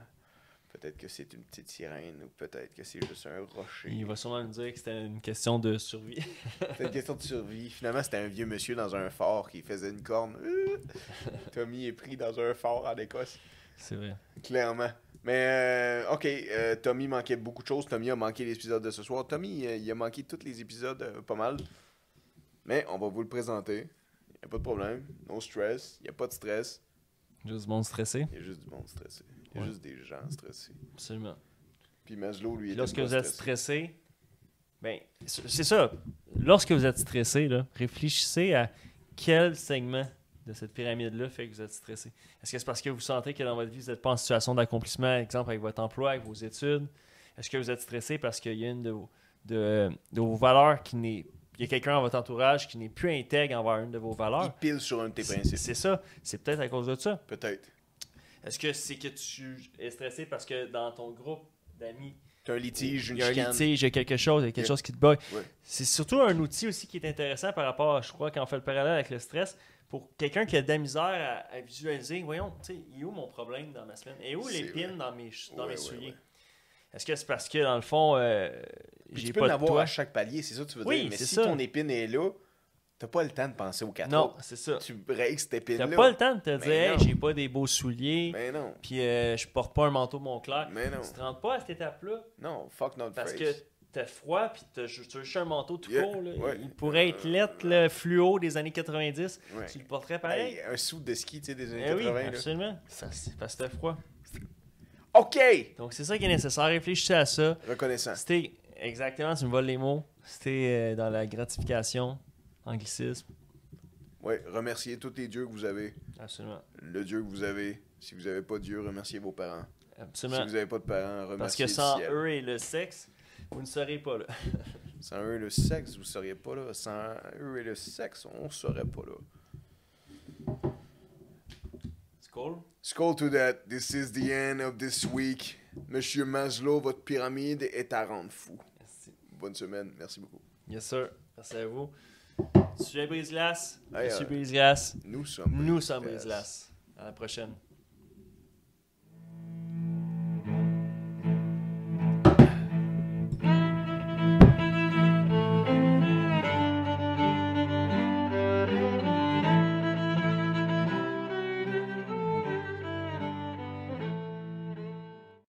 Peut-être que c'est une petite sirène ou peut-être que c'est juste un rocher. Il va sûrement nous dire que c'était une question de survie. C'était une question de survie. Finalement, c'était un vieux monsieur dans un fort qui faisait une corne. Tommy est pris dans un fort en Écosse. C'est vrai. Clairement. Mais, OK, Tommy manquait beaucoup de choses. Tommy a manqué l'épisode de ce soir. Tommy, il a manqué tous les épisodes pas mal. Mais on va vous le présenter. Il n'y a pas de problème. No stress. Il n'y a pas de stress. Juste du monde stressé. Il y a juste du monde stressé. Il y a juste des gens stressés. Absolument. Puis Maslow, lui, était Lorsque pas vous êtes stressé. stressé, ben, c'est ça. Lorsque vous êtes stressé, là, réfléchissez à quel segment de cette pyramide-là fait que vous êtes stressé. Est-ce que c'est parce que vous sentez que dans votre vie, vous n'êtes pas en situation d'accomplissement, exemple avec votre emploi, avec vos études? Est-ce que vous êtes stressé parce qu'il y a une de vos valeurs qui n'est... Il y a quelqu'un dans votre entourage qui n'est plus intègre envers une de vos valeurs? Il pile sur un de tes principes. C'est ça. C'est peut-être à cause de ça. Peut-être. Est-ce que c'est que tu es stressé parce que dans ton groupe d'amis, T'as un litige, une il y a un chicane. litige, il y a quelque chose, chose qui te bug? Ouais. C'est surtout un outil aussi qui est intéressant par rapport à, je crois, quand on fait le parallèle avec le stress, pour quelqu'un qui a de la misère à visualiser, voyons, tu sais, il est où mon problème dans ma semaine? Et où C'est l'épine vrai. dans mes souliers? Ouais. Est-ce que c'est parce que, dans le fond, Puis j'ai tu peux pas en de avoir toit? à chaque palier, c'est ça que tu veux Oui, dire. Mais c'est si ça. ton épine est là, t'as pas le temps de penser aux 4 Non, autres. c'est ça. Tu breaks cette épine-là. T'as pas le temps de te Mais dire, hey, non. j'ai pas des beaux souliers, Mais non. puis je porte pas un manteau Montclair. Mais non. Tu te rends pas à cette étape-là Non, fuck notre parce face. que t'as froid, puis tu as juste un manteau tout Yeah, court. Là. ouais. Il pourrait être lettre, le fluo des années 90. Ouais. Tu le porterais pareil. Hey, un sou de ski, tu sais, des années Eh oui, 80. là. absolument. C'est parce que t'as froid. OK! Donc c'est ça qui est nécessaire. Réfléchissez à ça. Reconnaissant. C'était exactement, tu me voles les mots. C'était dans la gratification, anglicisme. Oui, remerciez tous les dieux que vous avez. Absolument. Le dieu que vous avez. Si vous n'avez pas de Dieu, remerciez vos parents. Absolument. Si vous n'avez pas de parents, remerciez Parce que le sans ciel. eux et le sexe, vous ne serez pas là. Sans eux et le sexe, vous ne seriez pas là. Sans eux et le sexe, on ne serait pas là. C'est cool. Skull to that. This is the end of this week. Monsieur Maslow, votre pyramide est à rendre fou. Merci. Bonne semaine. Merci beaucoup. Yes, sir. Merci à vous. Tu es Brise-Glace. Hey, Je suis Brise-Glace. Nous sommes Nous sommes Brise-Glace. À la prochaine.